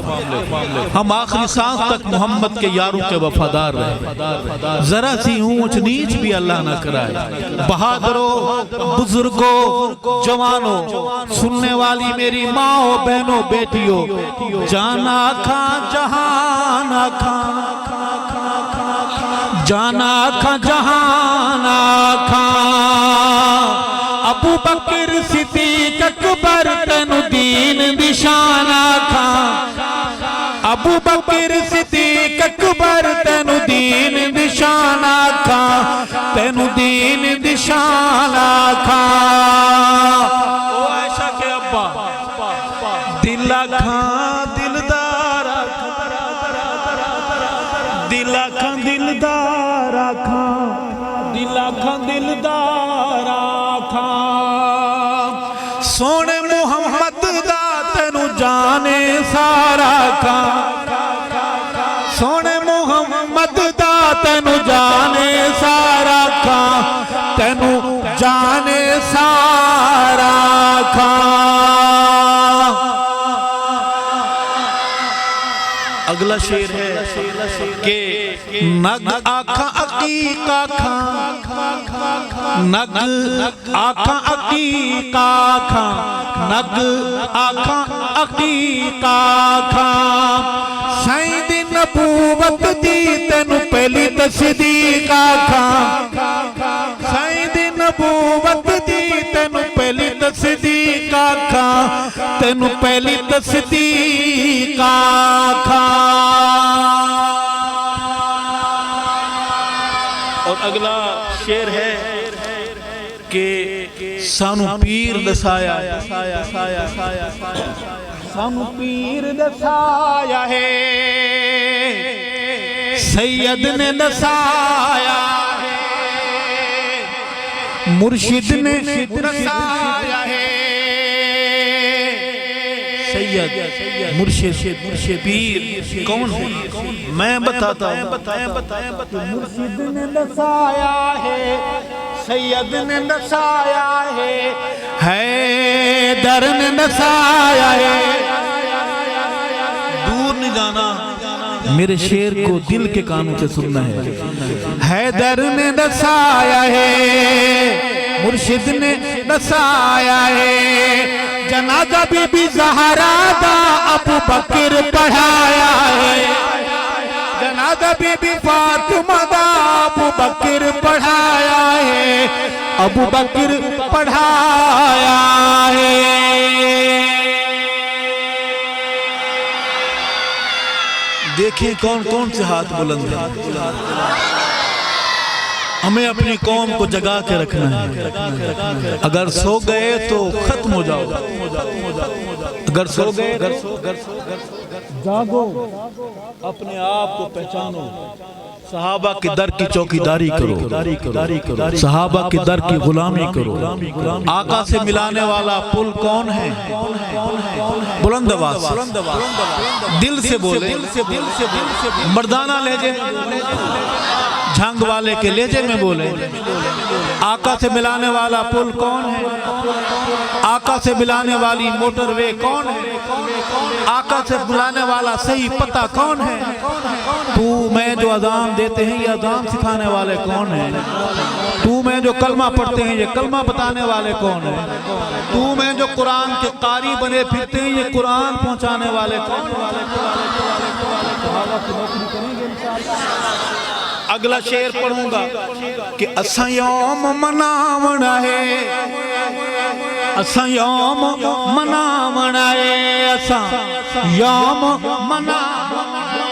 ہم آخری سانس تک محمد کے یاروں کے وفادار رہے ذرا سی اونچ نیچ بھی اللہ نہ کرائے بہادروں بزرگوں جوانوں سننے والی میری ماں بہنوں بیٹیوں جانا کھاں جہاں نہ کھاں جانا کھا جہانا کھا ابو بکر صدیق اکبر تینو دین دشانا کھا ابو بکر صدیق اکبر تینو دین دشانا کھا تینو دین دشانا کھا او عائشہ کے ابا دل کھا دلدار دل کھا دلدار کھا دل کھا دلدار کھا سونے محمد دا تینو جانے سارا کھا سونے محمد دا تینو جانے سارا کھا تینو جانے سارا کھا اگلا شعر ہے کہ نگ آکھا عقیقہ کھا نگ آکھا عقیقہ کھا نگ آکھا عقیقہ کھا سائیں دی نبوت دی تینو پہلی تصدیق کھا سائیں دی نبوت دی تینو پہلی تصدیق کھا تینو پہلی تصدیق کھا اور اگلا شعر ہے کہ سانو پیر دسایا سانو پیر دسایا ہے سید نے دسایا ہے مرشد نے دسایا ہے سید مرشد پیر کون ہے میں بتاتا ہوں مرشد نے دسایا ہے سید نے دسایا ہے حیدر نے دسایا ہے دور نہیں جانا میرے شعر کو دل کے کانوں سے سننا ہے حیدر نے دسایا ہے مرشد نے دسایا ہے جنازہ بی بی زہرا دا ابو بکر پڑھایا ہے جنازہ بی بی فاطمہ دا ابو بکر پڑھایا ہے ابو بکر پڑھایا ہے دیکھیں کون کون سے ہاتھ بلند ہیں ہمیں اپنی قوم کو جگا کے رکھنا ہے اگر سو گئے تو ختم ہو جاؤ اگر سو گئے جاگو اپنے آپ کو پہچانو صحابہ کی در کی چوکی داری کرو صحابہ کی در کی غلامی کرو آقا سے ملانے والا پل کون ہے بلند آواز دل سے بولے مردانہ لہجے جھنگ والے کے لہجے میں بولے آقا سے ملانے والا پل کون ہے آقا سے ملانے والی موٹر وے کون ہے آقا سے ملانے والا صحیح پتہ کون ہے تو میں جو اذان دیتے ہیں یہ اذان سکھانے والے کون ہیں تو میں جو کلمہ پڑھتے ہیں یہ کلمہ بتانے والے کون ہیں تو میں جو قرآن کے قاری بنے پھرتے ہیں یہ قرآن پہنچانے والے کون ہیں اگلا شعر پڑھوں گا کہ اساں یوم مناونا ہے اساں یوم مناونا ہے اساں یوم مناونا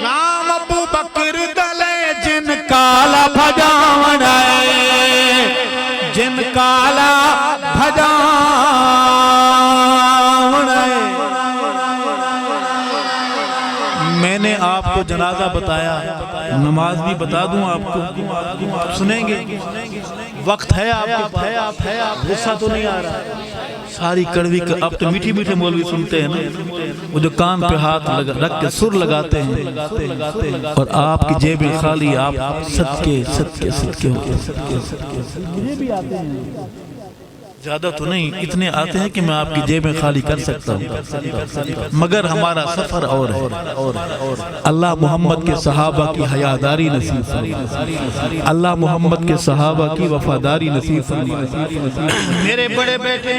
نام ابو بکر دلے جن کالا بھجاونا ہے جن کالا بھجاونا ہے میں نے آپ کو جنازہ بتایا نماز بھی بتا دوں آپ کو سنیں گے وقت ہے آپ غصہ تو نہیں آ رہا ساری کڑوی اب تو میٹھی میٹھے مولوی سنتے ہیں نا وہ جو کان پہ ہاتھ رکھ کے سر لگاتے ہیں اور آپ کی جیب خالی آپ صدقے ہو مجھے بھی آتے ہیں زیادہ تو نہیں اتنے آتے ہیں کہ میں آپ کی جیبیں خالی کر سکتا ہوں مگر ہمارا سفر اور ہے اللہ محمد کے صحابہ کی حیاداری نصیب فرمائے اللہ محمد کے صحابہ کی وفاداری نصیب فرمائے میرے بڑے بیٹے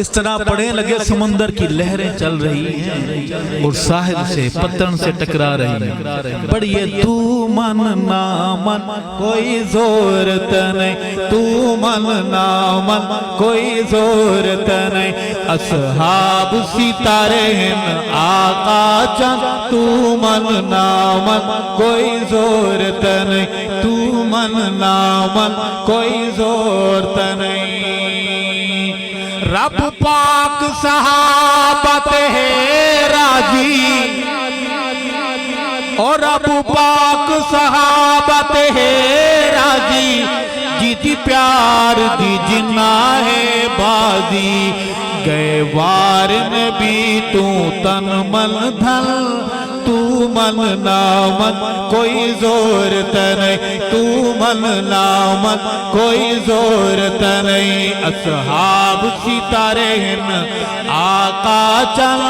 اس طرح پڑھیں لگے سمندر کی لہریں چل رہی ہیں اور ساحل سے پتن سے ٹکرا رہی ہیں. پڑھئے تو من نا من کوئی زورت نہیں, تو من نا من کوئی زورت نہیں. اصحاب ستارے ہیں آقا چند, تو من نا من کوئی زورت نہیں, تو من نا من کوئی زورت نہیں. رب پاک صحابت ہے راضی, اور رب پاک صحابت ہے راضی. جیتی پیار دی جناح ہے بازی, گئے وار نبی تو تن من دھل, تو من نا من کوئی زورت نہیں, تو من نا من کوئی زورت نہیں. اصحاب ستارے ہیں آقا چل,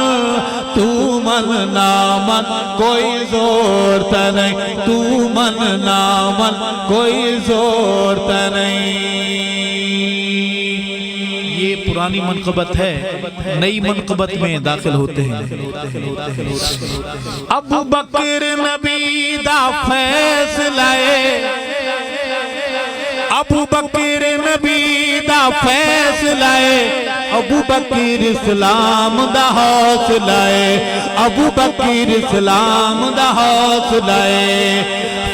تو من نا من کوئی زورت نہیں, تو من نا من کوئی زورت نہیں. یہ پرانی منقبت ہے, نئی منقبت میں داخل ہوتے ہیں. ابو بکر نبی دا فیصلہ, ابو بکر نبی دا فیصلہ, ابو بکر اسلام دا حوصلہ, ابو بکر اسلام دا حوصلہ.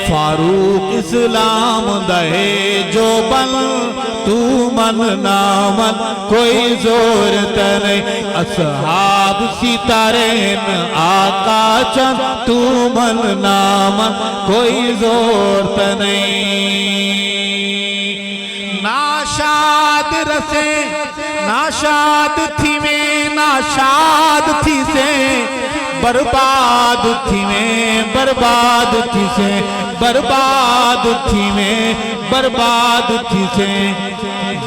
فاروق اسلام دے جو بل, تو من نا من کوئی زورت نہیں. اصحاب ستارے ہیں آقا چند, تو من نا من کوئی زورت نہیں. ناشاد رسے ناشاد تھی میں, ناشاد تھی سے برباد تھی میں, برباد تھی سے برباد تھی میں, برباد تھی سے.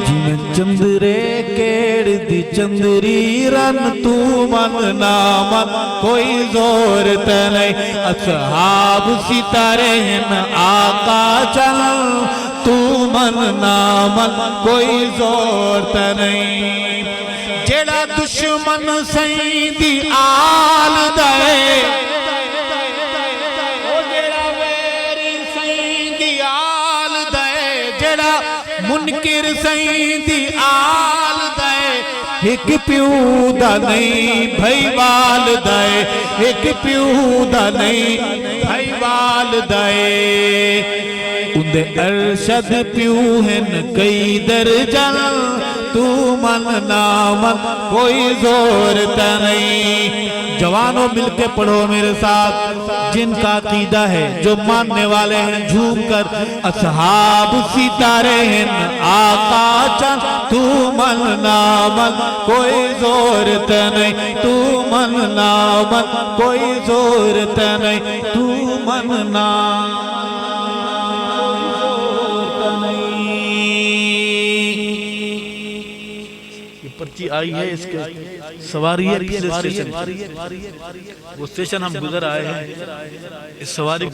جن چندرے کیڑ دی چندری رن, تو من نا من کوئی زورت نہیں. اصحاب ستارے ہیں آقا چل, تو من نا من کوئی زورت نہیں. جیڑا دشمن سیدی آل دے, او جیڑا ویری سیدی آل دے, جیڑا منکر سیدی آل دے. ایک پیو دا نہیں بھائی والدے, ایک پیو دا نہیں بھائی والدے. اندے ارشد پیو ہیں کئی درجن, تو من نا من کوئی زورت نہیں. جوانوں مل کے پڑھو میرے ساتھ, جن کا عقیدہ ہے, جو ماننے والے ہیں جھوم کر. اصحاب ستارے ہیں آقا چند, تو من نا من کوئی زورت نہیں, تو من نا من کوئی زورت نہیں, تو من نا پرچی آئی ہے. اس کے سواری ہے پچھلے اسٹیشن, وہ اسٹیشن ہم گزر آئے ہیں. اس سواری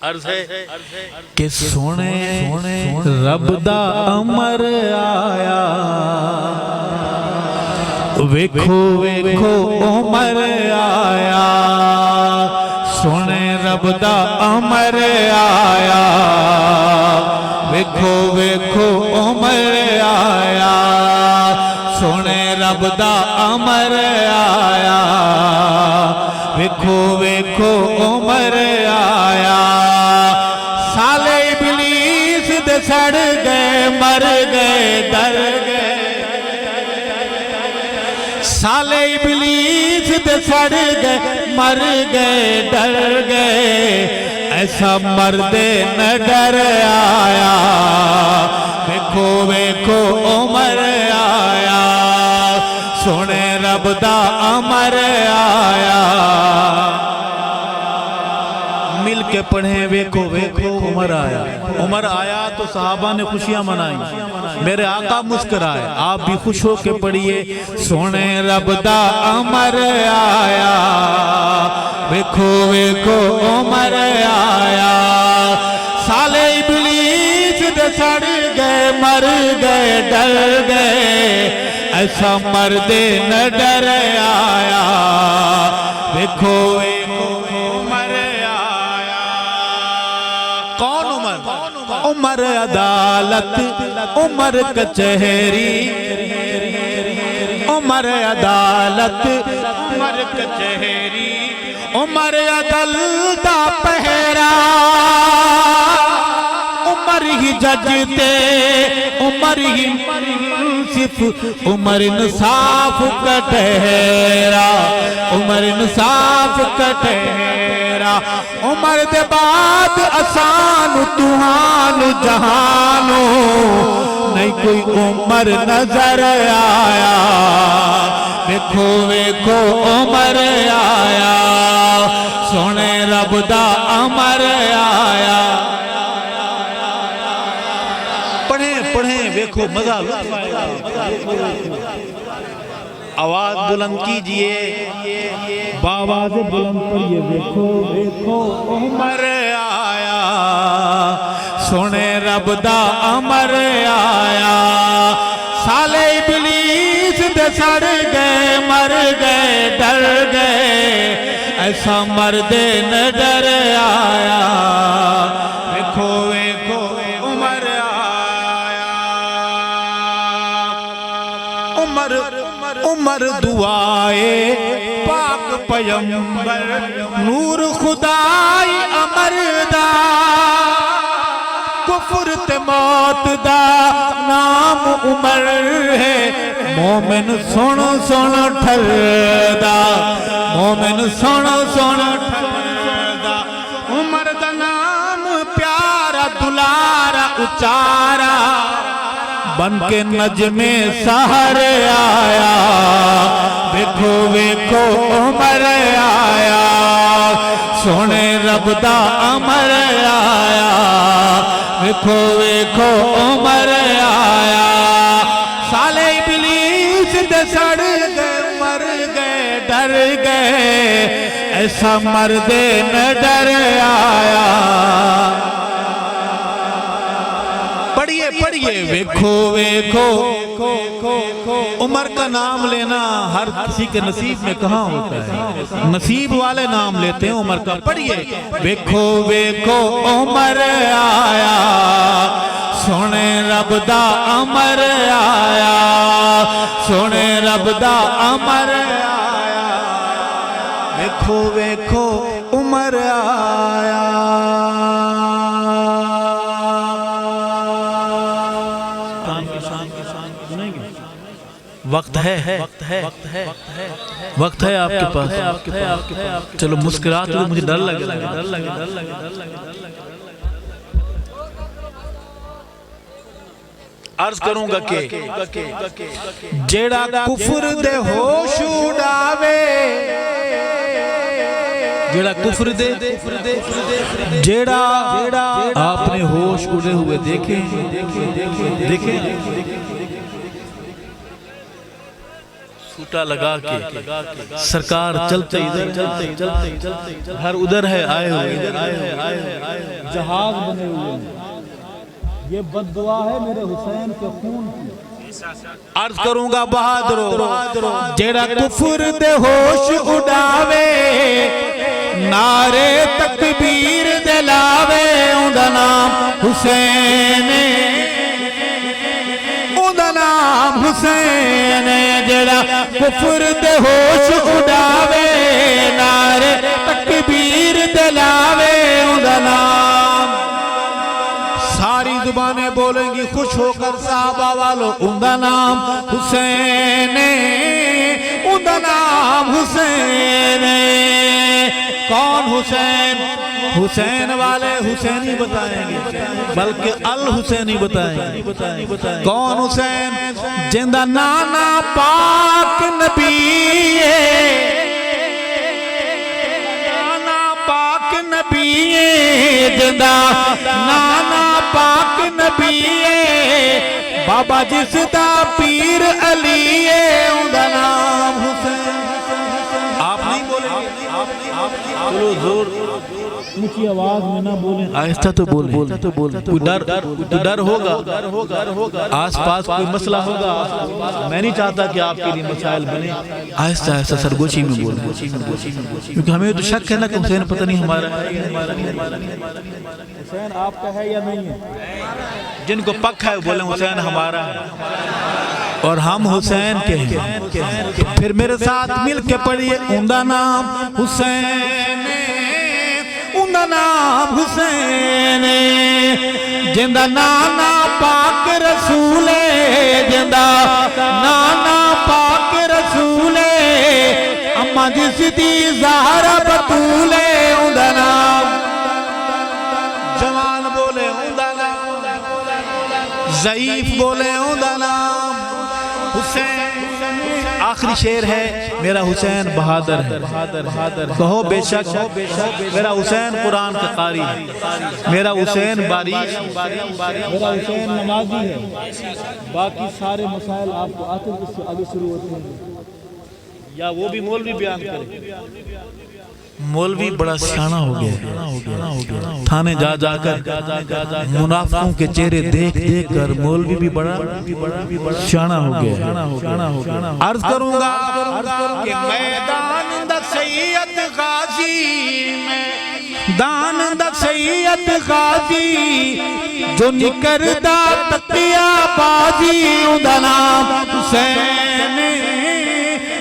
عرض ہے کہ سونے رب دا امر آیا, ویکھو ویکھو عمر آیا. سونے رب دا امر آیا, ویکھو ویکھو عمر آیا. سونے رب دا امر آیا, ویکھو ویکھو عمر آیا. سالے ابلیس دے سڑ گئے, مر گئے, در گئے. سالے ابلیس دے سڑ گئے, مر گئے, ڈر گئے. ایسا مرد نہ ڈر آیا, ویکھو ویکھو عمر آیا. سونے رب دا امر آیا. مل کے پڑھیں ویکھو ویکھو عمر آیا. عمر آیا تو صحابہ نے خوشیاں منائی, میرے آقا مسکرائے, آپ بھی خوش ہو کے پڑھیے. سونے رب دا امر آیا, ویکھو ویکھو عمر آیا. سالے ابلیس دے سڑ گئے, مر گئے ڈر گئے ایسا مرد نہ ڈر آیا دیکھو عمر آیا کون عمر عدالت عمر کچہری عمر عدالت عمر کچہری عمر عدل دا پہرا عمر ہی جج تے عمر ہی منصف عمر انصاف کٹہرا عمر انصاف کٹہرا عمر دے بعد آسان تہان جہانو نہیں کوئی عمر نظر آیا ویکھو ویکھو عمر آیا سونے رب دا عمر آیا پڑھیں ویکھو مزہ لطف آئے گا آواز بلند کیجئے باواز بلند پڑھئے ویکھو ویکھو عمر آیا سونے رب دا عمر آیا سالے ابلیس دے سڑ گئے مر گئے ڈر گئے ایسا مرد نہ ڈر آیا ویکھو ویکھو عمر آیا عمر دعائے پاک پیمبر نور خدائی امر دا کفر تے موت دا نام عمر ہے مومن سن سن ٹھر دا مومن سن سن ٹھر دا عمر دا نام پیارا دلارا اچارا بن کے نجم سحر آیا ویکھو ویکھو عمر آیا سونے رب دا عمر آیا ویکھو ویکھو عمر آیا سالے ابلیس دے سڑ گئے مر گئے ڈر گئے ایسا مرد نہ ڈر آیا پڑھئے ویکھو ویکھو عمر کا نام لینا ہر کسی کے نصیب میں کہاں ہوتا ہے نصیب والے نام لیتے ہیں عمر کا پڑھئے ویکھو ویکھو عمر آیا سونے رب دا عمر آیا سونے رب دا عمر آیا ویکھو ویکھو عمر آیا وقت ہے وقت ہے آپ کے پاس چلو مسکرات ہوئے مجھے ڈر لگے عرض کروں گا کہ جیڑا کفر دے ہوش اڑاوے جیڑا کفر دے جیڑا آپ نے ہوش اڑے ہوئے دیکھیں سوٹا لگا کے سرکار چلتے ہر ادھر ہے آئے ہوئے جہاز بنے ہوئے یہ بد دعا ہے میرے حسین کے خون کی عرض کروں گا بہادرو جیڑا کفر دے ہوش اڑاوے نعرے تکبیر دلاوے اوندا نام حسین نام حسین جڑا کفر دے ہوش اڑاوے نعرے تکبیر دلاوے اوندا نام ساری زبانیں بولیں گی خوش ہو کر صحابہ والو اوندا نام حسین اوندا نام حسین کون حسین حسین والے حسینی بتائیں گے بلکہ الحسینی بتائیں گے کون حسین جندہ نانا پاک نبی نانا پاک نبی جندہ نانا پاک نبی بابا جس دا پیر علی اوندا نام حسین آپ نہیں بولیں گے چلو زور اونچی آواز میں نہ بولیں، آہستہ تو بولیں، کوئی ڈر ہوگا، آس پاس کوئی مسئلہ ہوگا، میں نہیں چاہتا کہ آپ کے لیے مسائل بنے، آہستہ آہستہ سرگوشی میں بولیں، کیونکہ ہمیں تو شک ہے نا کہ حسین پتہ نہیں ہمارا ہے۔ حسین آپ کا ہے یا نہیں ہے؟ جن کو پک ہے وہ بولیں حسین ہمارا ہے اور ہم حسین کے ہیں۔ پھر میرے ساتھ مل کے پڑھیے، اوندا نام حسین، اوندا نام حسین، جندا نانا پاک رسول، جندا نانا پاک رسول، اما جس دی زہرا بطول، اوندا نام جوان بولے اوندا نام، ضعیف بولے اوندا نام حسین۔ آخری شعر ہے، میرا حسین بہادر ہے، کہو بے شک میرا حسین قرآن کا قاری ہے، میرا حسین باریک، میرا حسین نمازی ہے، باقی سارے مسائل آپ کو آتے اس سے آگے شروع ہوتے ہیں، یا وہ بھی مولوی بیان کرے۔ مولوی بڑا سیانہ ہو گیا، تھانے جا جا کر منافقوں کے چہرے دیکھ دیکھ کر مولوی بھی بڑا سیانہ ہو گیا۔ عرض کروں گا کہ میدان دا سید غازی میں، دان دا سید غازی جو نکردا تقیہ بازی، اوندا نام حسین،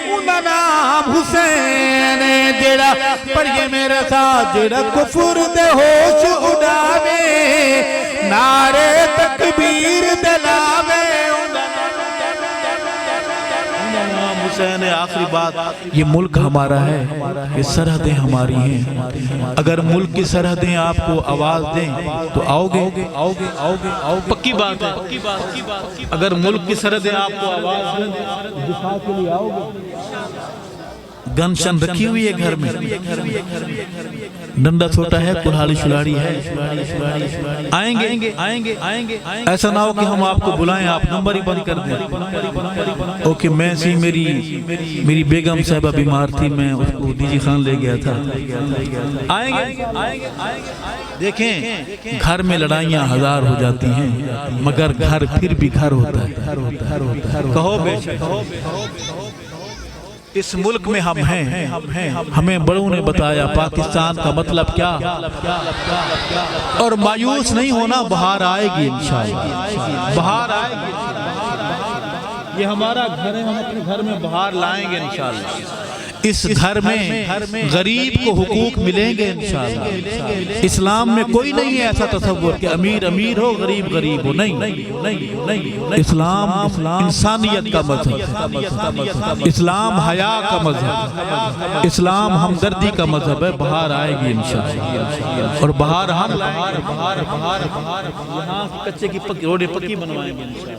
اوندا نام حسین، جیڑا پڑھیے میرے ساتھ، جیڑا کفر دے ہوش اڑاوے، نعرے تکبیر دلاوے، اوندا نام حسین۔ آخری بات، یہ ملک ہمارا ہے، یہ سرحدیں ہماری ہیں، اگر ملک کی سرحدیں آپ کو آواز دیں تو آؤ گے، پکی بات ہے، اگر ملک کی سرحدیں آپ کو آواز دیں دفاع کے لیے آؤ گے؟ گن شن رکھی ہوئی ہے گھر میں، ڈنڈا چھوٹا ہے، کلہاڑی شلاڑی ہے، آئیں گے، ایسا نہ ہو کہ ہم آپ کو بلائیں آپ نمبر ہی بند کر دیں۔ اوکے میں سی میری بیگم صاحبہ بیمار تھی، میں اس کو ڈی جی خان لے گیا تھا، آئیں گے۔ دیکھیں گھر میں لڑائیاں ہزار ہو جاتی ہیں مگر گھر پھر بھی گھر ہوتا ہے، کہو بے شک۔ اس ملک میں ہم ہیں، ہمیں بڑوں نے بتایا پاکستان کا مطلب کیا، اور مایوس نہیں ہونا، بہار آئے گی انشاءاللہ، بہار آئے گی، یہ ہمارا گھر ہے، ہم اپنے گھر میں بہار لائیں گے انشاءاللہ، اس گھر میں غریب کو حقوق ملیں گے انشاءاللہ۔ اسلام میں کوئی نہیں ہے ایسا تصور کہ امیر امیر ہو غریب غریب ہو، نہیں، اسلام انسانیت کا مذہب ہے، اسلام حیا کا مذہب ہے، اسلام ہمدردی کا مذہب ہے۔ بہار آئے گی انشاءاللہ، اور بہار ہم یہاں کچے کی روڈیں پکی بنوائیں گے انشاءاللہ،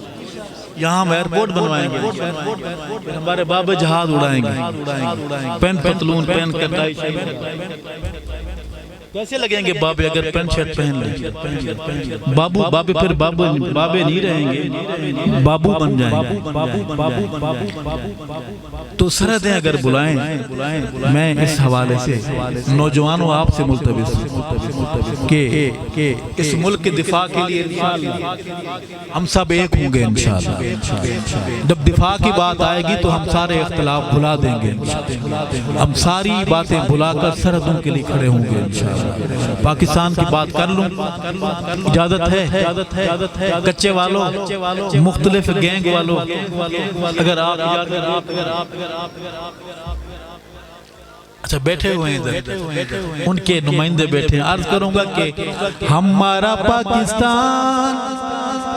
یہاں ہم ایئرپورٹ بنوائیں گے، ہمارے بابے جہاز اڑائیں گے، پین پتلون پہن کر ٹائی شرٹ۔ کیسے لگیں گے بابے اگر پین شرٹ پہن لیں؟ بابے پھر بابے نہیں رہیں گے، بابو بن جائیں گے۔ تو سرحدیں اگر بلائیں، میں اس حوالے سے نوجوانوں آپ سے ملتمس کہ اس ملک کے دفاع کے لیے ہم سب ایک ہوں گے انشاءاللہ۔ جب دفاع کی بات آئے گی تو ہم سارے اختلاف بھلا دیں گے، ہم ساری باتیں بھلا کر سرحدوں کے لیے کھڑے ہوں گے انشاءاللہ۔ پاکستان کی بات کر لوں، اجازت ہے؟ کچے والوں، مختلف گینگ والوں، اگر آپ اچھا بیٹھے ہوئے ہیں ادھر، ان کے نمائندے بیٹھے ہیں، عرض کروں گا کہ ہمارا پاکستان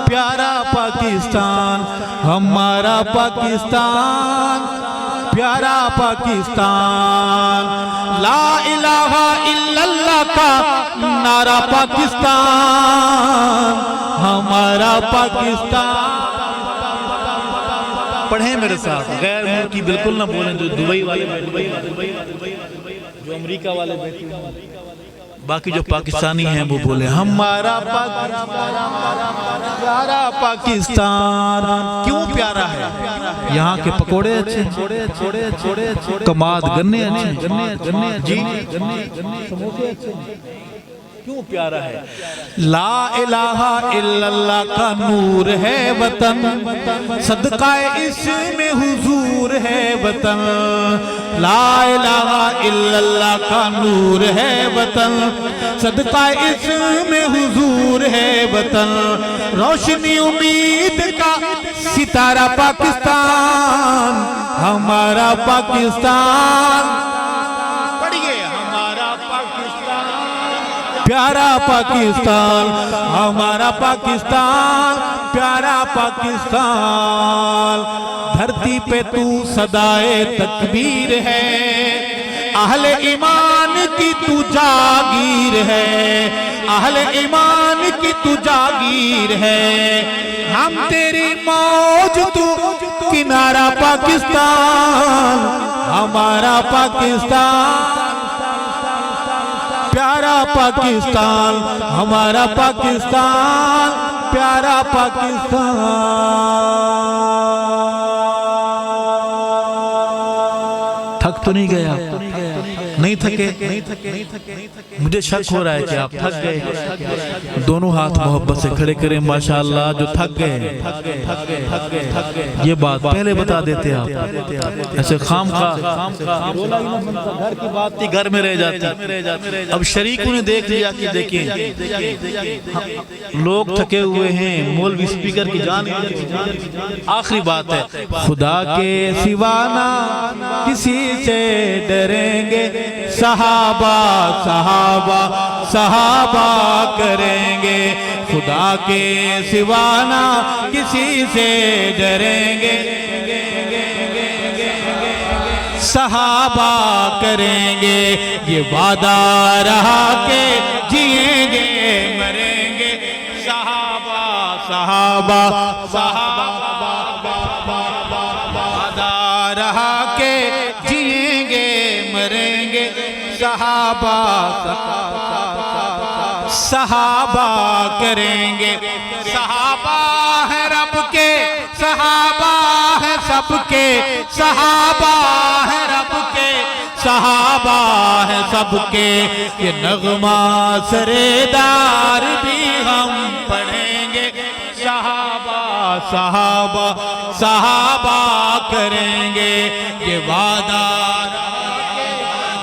پیارا پاکستان، ہمارا پاکستان پیارا پاکستان، لا الہ الا اللہ کا نعرہ پاکستان، ہمارا پاکستان۔ پڑھیں میرے ساتھ، غیر ملکی بالکل نہ بولیں، جو دبئی والے، جو امریکہ والے بیٹھے ہیں، باقی جو پاکستانی ہیں وہ بولے ہمارا پیارا پاکستان کیوں پیارا ہے؟ یہاں کے پکوڑے اچھے ہیں، کماد گنے اچھے ہیں، جی سموسے اچھے ہیں۔ کیوں پیارا ہے؟ لا الہ الا اللہ کا نور ہے وطن، صدقہ اس میں حضور ہے وطن۔ لا الہ الا اللہ کا نور ہے وطن، صدقہ اس میں حضور ہے وطن۔ روشنی امید کا ستارہ پاکستان، ہمارا پاکستان، پڑھئے ہمارا پاکستان، پیارا پاکستان، ہمارا پاکستان، پیارا پاکستان۔ دھرتی پہ تو صدائے تکبیر ہے، اہل ایمان کی تو جاگیر ہے، اہل ایمان کی تو جاگیر ہے۔ ہم تیری موج تو کنارہ پاکستان، ہمارا پاکستان، پیارا پاکستان، ہمارا پاکستان، پیارا پاکستان۔ تھک تو نہیں گیا؟ نہیں تھکے؟ مجھے شک ہو رہا ہے کہ آپ تھک گئے۔ دونوں ہاتھ محبت سے کھڑے کریں ماشاءاللہ جو تھک گئے۔ یہ بات پہلے بتا دیتے آپ، ایسے خام خواہ گھر کی بات تھی گھر میں رہ جاتی۔ اب شریکوں نے دیکھ لیا کہ دیکھیں لوگ تھکے ہوئے ہیں، مولوی سپیکر کی جان۔ آخری بات ہے، خدا کے سوا نہ کسی سے ڈریں گے، صحابہ صحابہ صحابہ کریں گے، خدا کے سوا نہ کسی سے ڈریں گے، صحابہ کریں گے۔ یہ وعدہ رہا کہ جئیں گے مریں گے، صحابہ صحابہ صحابہ، وعدہ رہا کہ جئیں گے مریں گے، صحابہ صحابہ کریں گے۔ صحابہ ہے رب کے، صحابہ ہے سب کے، صحابہ ہے رب کے، صحابہ ہے سب کے۔ یہ نغمہ سردار بھی ہم پڑھیں گے، صحابہ صحابہ صحابہ کریں گے۔ یہ وعدہ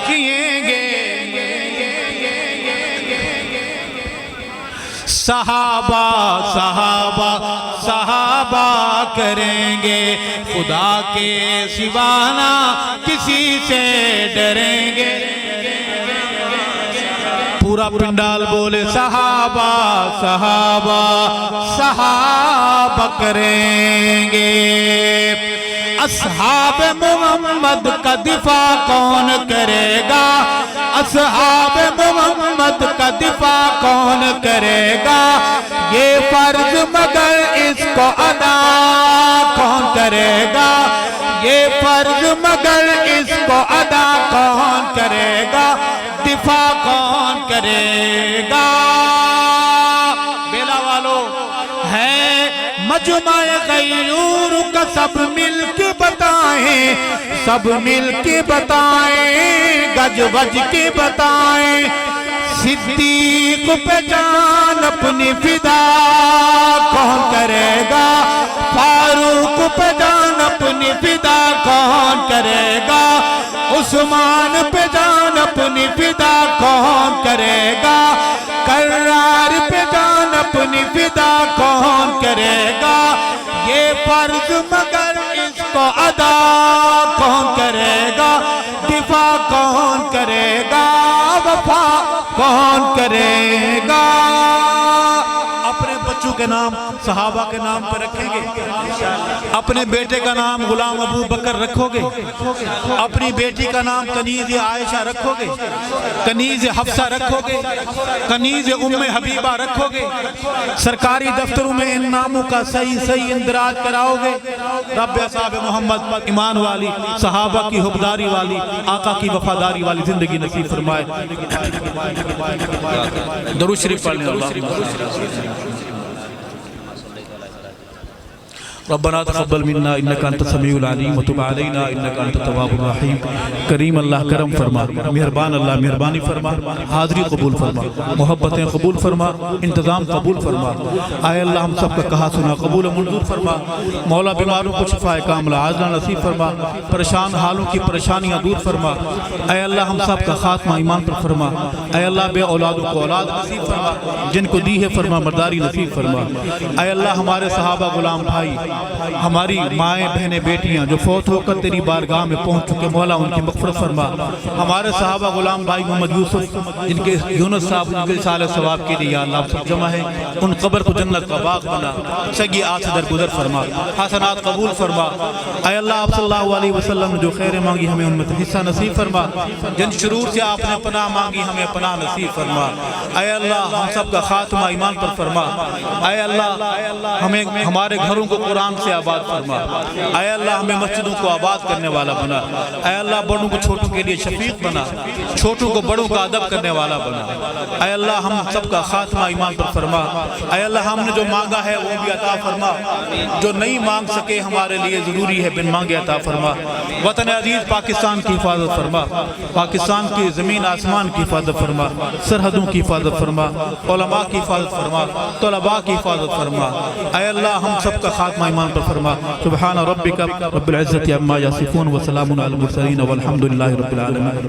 جئیں گے، صحابہ صحابہ صحابہ کریں گے، خدا کے سوا نہ کسی سے ڈریں گے۔ پورا پنڈال بولے صحابہ صحابہ صحابہ کریں گے۔ اصحاب محمد کا دفاع کون کرے گا؟ اصحاب محمد کا دفاع کون کرے گا؟ یہ فرض مگر اس کو ادا کون کرے گا؟ یہ فرض مگر اس کو ادا کون کرے گا؟ دفاع کون کرے گا؟ بیلا والو ہے مجمع غیور کا، سب مل کے بتائیں، سب مل کے بتائیں، گج وج کے بتائیں۔ صدیق پہ جان اپنی فدا کون کرے گا؟ فاروق پہ جان اپنی فدا کون کرے گا؟ عثمان پہ جان اپنی فدا کون کرے گا؟ کرار پہ جان اپنی فدا کون کرے گا؟ یہ فرض مگر اس کو ادا کون کرے گا؟ دفاع کون کرے گا؟ وفا کون کرے گا؟ اپنے بچوں کے نام صحابہ کے نام پہ رکھیں گے؟ اپنے بیٹے کا نام غلام ابو بکر رکھو گے؟ اپنی بیٹی کا نام کنیز عائشہ رکھو گے؟ کنیز حفصہ رکھو گے؟ کنیز ام حبیبہ رکھو گے؟ سرکاری دفتروں میں ان ناموں کا صحیح اندراج کراؤ گے؟ رب اصحاب محمد ایمان والی، صحابہ کی حبداری والی، آقا کی وفاداری والی زندگی نصیب فرمائے۔ درود شریف پڑھ لیں۔ ربنا تقبل منا انك انت السميع العليم وتب علينا انك انت التواب الرحيم۔ کریم اللہ کرم فرما، مہربان اللہ مہربانی فرما، حاضری قبول فرما، محبتیں قبول فرما، انتظام قبول فرما۔ اے اللہ ہم سب کا کہا سنا قبول و منظور فرما۔ مولا بیماروں کو شفاء کاملہ عاجلہ نصیب فرما، پریشان حالوں کی پریشانیاں دور فرما۔ اے اللہ ہم سب کا خاتمہ ایمان پر فرما۔ اے اللہ بے اولادوں کو اولاد نصیب فرما، جن کو دی ہے فرما مرداری نصیب فرما۔ اے اللہ ہمارے صحابہ غلام بھائی، ہماری مائیں بہنیں بیٹیاں جو فوت ہو کر تیری بارگاہ میں پہنچ چکے، مولا ان کی مغفرت فرما۔ ہمارے صحابہ غلام بھائی محمد یوسف، جن کے یونس صاحب ان کے سال ثواب کے لیے یا اللہ سب جمع ہے، ان قبر کو جنت کا باغ بنا، سیئات سے درگزر فرما، حسنات قبول فرما۔ اے اللہ آپ صلی اللہ علیہ وسلم جو خیر مانگی ہمیں ان میں حصہ نصیب فرما، جن شرور سے آپ نے پناہ مانگی ہمیں پناہ نصیب فرما۔ اے اللہ ہم سب کا خاتمہ ایمان پر فرما۔ اے اللہ ہمیں ہمارے گھروں کو قرآن سے آباد فرما۔ اے اللہ ہمیں مسجدوں کو آباد کرنے والا بنا۔ اے اللہ بڑوں کو چھوٹوں کے لیے شفیق بنا، چھوٹوں کو بڑوں کا ادب کرنے والا بنا۔ اے اللہ ہم سب کا خاتمہ ایمان پر فرما۔ اے اللہ ہم نے جو مانگا ہے وہ بھی عطا فرما، جو نہیں مانگ سکے ہمارے لیے ضروری ہے بن مانگے عطا فرما۔ وطن عزیز پاکستان کی حفاظت فرما، پاکستان کی زمین آسمان کی حفاظت فرما، سرحدوں کی حفاظت فرما، علماء کی حفاظت فرما، طلباء کی حفاظت فرما۔ اے اللہ ہم سب کا خاتمہ ایمان پر فرما۔ سبحان ربک رب العزت عما یصفون وسلام علی المرسلین والحمد للہ رب العالمین۔